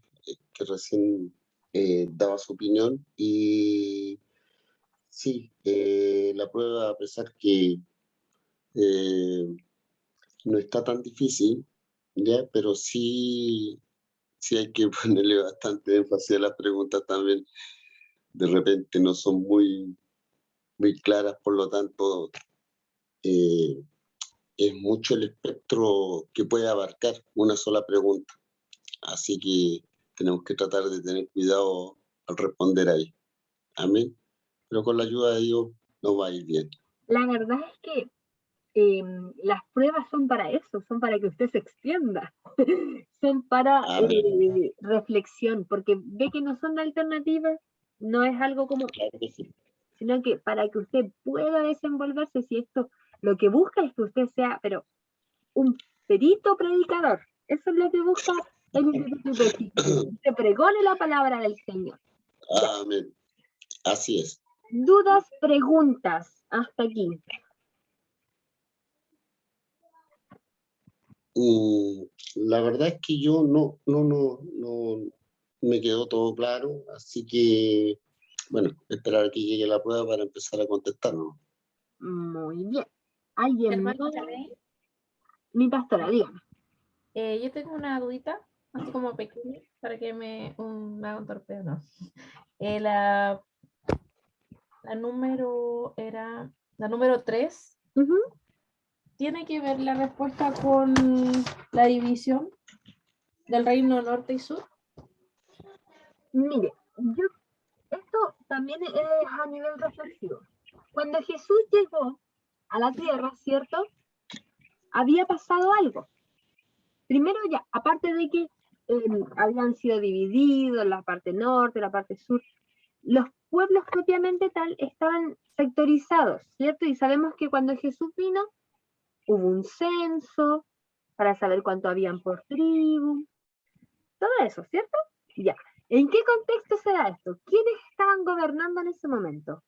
que recién daba su opinión. Y sí, la prueba, a pesar que no está tan difícil, ¿ya? Pero sí hay que ponerle bastante énfasis a las preguntas también. De repente no son muy claras, por lo tanto, es mucho el espectro que puede abarcar una sola pregunta. Así que tenemos que tratar de tener cuidado al responder ahí. Amén. Pero con la ayuda de Dios nos va a ir bien. La verdad es que las pruebas son para eso, son para que usted se extienda, son para reflexión, porque ve que no son alternativas, no es algo como, Claro que sí. sino que para que usted pueda desenvolverse, si esto lo que busca es que usted sea, pero un perito predicador, eso es lo que busca el Instituto Ipéchic, que usted pregone la palabra del Señor. Amén. Así es. Dudas, preguntas, hasta aquí. La verdad es que yo no me quedó todo claro, así que, bueno, esperar a que llegue la prueba para empezar a contestar, ¿no? Muy bien. ¿Alguien Hermana más? Janey, Mi pastora, dígame. yo tengo una dudita, así como pequeña, para que me haga un torpeo, ¿no? La número era, la número 3, ¿tiene que ver la respuesta con la división del reino norte y sur? Mire, esto también es a nivel reflexivo. Cuando Jesús llegó a la tierra, ¿cierto? Había pasado algo. Primero ya, aparte de que habían sido divididos la parte norte, la parte sur, los pueblos propiamente tal estaban sectorizados, ¿cierto? Y sabemos que cuando Jesús vino, hubo un censo para saber cuánto habían por tribu, todo eso, ¿cierto? Ya. ¿En qué contexto se da esto? ¿Quiénes estaban gobernando en ese momento?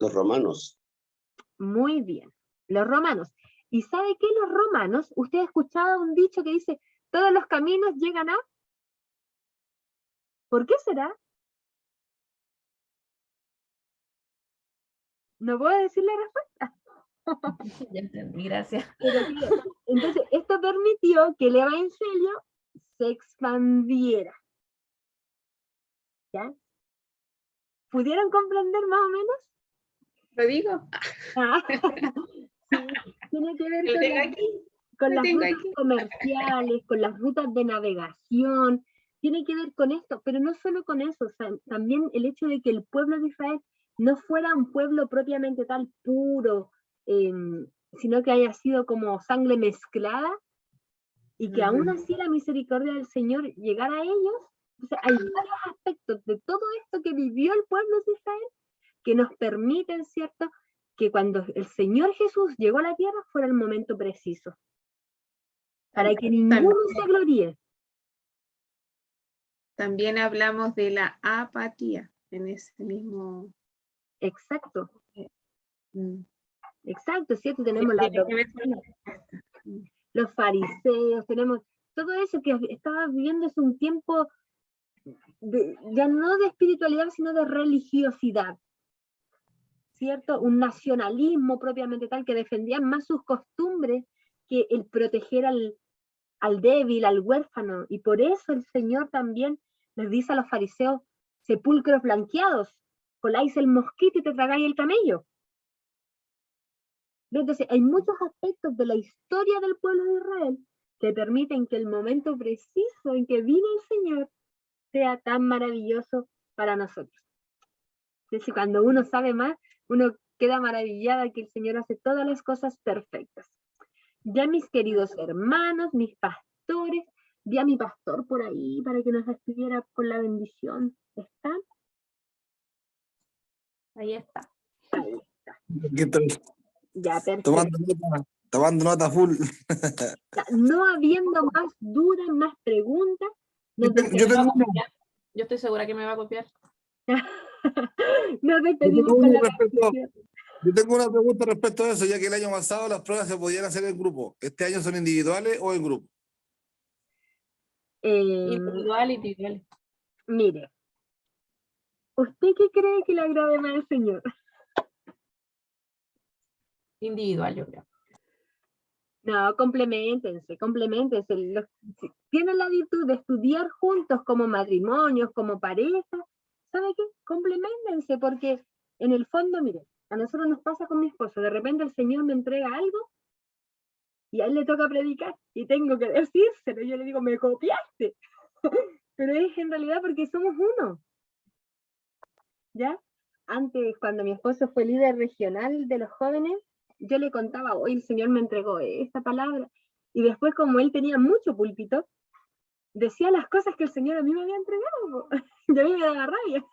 Los romanos. Muy bien, los romanos. ¿Y sabe qué? Los romanos, usted ha escuchado un dicho que dice, todos los caminos llegan a... ¿Por qué será? No puedo decir la respuesta. Ya entendí, gracias. Entonces, esto permitió que el evangelio se expandiera. ¿Ya? ¿Pudieron comprender más o menos? ¿Lo digo? Sí, tiene que ver ¿Lo tengo aquí? con Lo las tengo rutas aquí. comerciales, con las rutas de navegación, tiene que ver con esto, pero no solo con eso, o sea, también el hecho de que el pueblo de Israel no fuera un pueblo propiamente tal puro, sino que haya sido como sangre mezclada, y que aún así la misericordia del Señor llegara a ellos. Entonces, hay varios aspectos de todo esto que vivió el pueblo de Israel que nos permiten, ¿cierto?, que cuando el Señor Jesús llegó a la tierra fuera el momento preciso, para que ninguno se gloríe. También hablamos de la apatía en ese mismo... Exacto, Mm. exacto, ¿cierto? Tenemos la Tiene que ver con doctrina, los fariseos, tenemos todo eso que estaba viviendo hace un tiempo, ya no de espiritualidad, sino de religiosidad, ¿cierto? Un nacionalismo propiamente tal, que defendían más sus costumbres que el proteger al débil, al huérfano, y por eso el Señor también les dice a los fariseos, sepulcros blanqueados, coláis el mosquito y te tragáis el camello. Entonces, hay muchos aspectos de la historia del pueblo de Israel que permiten que el momento preciso en que vino el Señor sea tan maravilloso para nosotros. Entonces, cuando uno sabe más, uno queda maravillada que el Señor hace todas las cosas perfectas. Ya mis queridos hermanos, mis pastores, Vi a mi pastor por ahí para que nos despidiera con la bendición. ¿Está? Ahí está. Ahí está. Aquí estoy Ya, perfecto. tomando nota full. Ya, no habiendo más dudas, más preguntas, nos Yo tengo uno. Yo estoy segura que me va a copiar. nos despedimos con la bendición. Yo tengo una pregunta respecto a eso, ya que el año pasado las pruebas se podían hacer en grupo. ¿Este año son individuales o en grupo? Individual. Mire, ¿usted qué cree que le agrade más al Señor? Individual, yo creo. No, compleméntense. Si tienen la virtud de estudiar juntos como matrimonios, como pareja, ¿sabe qué? Compleméntense, porque en el fondo, mire, a nosotros nos pasa con mi esposo, de repente el Señor me entrega algo y a él le toca predicar y tengo que decírselo. Yo le digo, me copiaste. Pero es en realidad porque somos uno. ¿Ya? Antes, cuando mi esposo fue líder regional de los jóvenes, yo le contaba, hoy el Señor me entregó esta palabra. Y después, como él tenía mucho púlpito, decía las cosas que el Señor a mí me había entregado. Y a mí me daba rabia.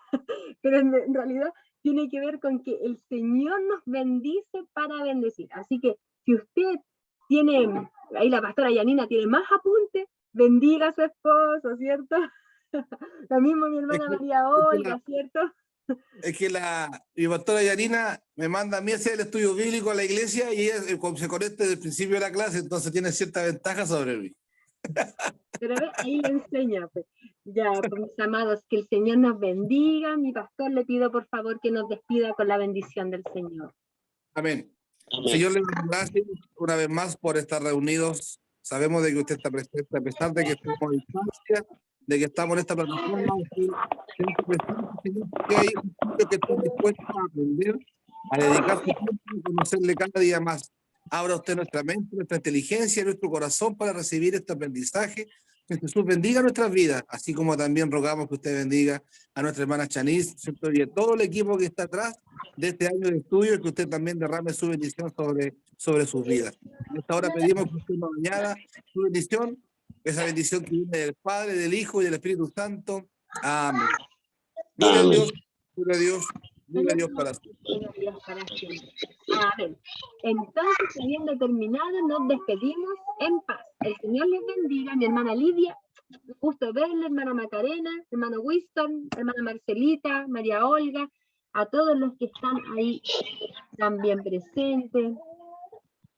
Pero en realidad tiene que ver con que el Señor nos bendice para bendecir. Así que si usted tiene, ahí la pastora Yanina tiene más apuntes, bendiga a su esposo, ¿cierto? Lo mismo mi hermana María Olga, ¿cierto? Es que mi pastora Yanina me manda a mí a hacer el estudio bíblico a la iglesia y ella se conecta desde el principio de la clase, entonces tiene cierta ventaja sobre mí. Pero ahí le enseña, pues. Ya, pues, mis amados, que el Señor nos bendiga. Mi pastor, le pido por favor que nos despida con la bendición del Señor. Amén. Amén. Señor, le damos gracias una vez más por estar reunidos. Sabemos de que usted está presente, a pesar de que estamos a distancia, de que estamos en esta plataforma. Usted está presente, Señor, porque hay un pueblo que está dispuesto a aprender, a dedicarse tiempo a conocerle cada día más. Abra usted nuestra mente, nuestra inteligencia, nuestro corazón para recibir este aprendizaje. Que Jesús bendiga nuestras vidas, así como también rogamos que usted bendiga a nuestra hermana Chanis, ¿cierto? Y a todo el equipo que está atrás de este año de estudio, y que usted también derrame su bendición sobre sus vidas. En esta hora pedimos que usted nos añada su bendición, esa bendición que viene del Padre, del Hijo y del Espíritu Santo. Amén. Gloria a Dios, gloria a Dios, gloria a Dios para siempre. Gloria a Dios para siempre. Amén. Entonces, habiendo terminado, nos despedimos en paz. El Señor les bendiga. Mi hermana Lidia, un gusto verle, hermana Macarena, hermano Winston, hermana Marcelita, María Olga, a todos los que están ahí también presentes.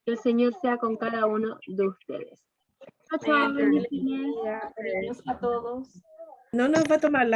Que el Señor sea con cada uno de ustedes. Chao, chao, bendiciones. Adiós a todos. No nos va a tomar la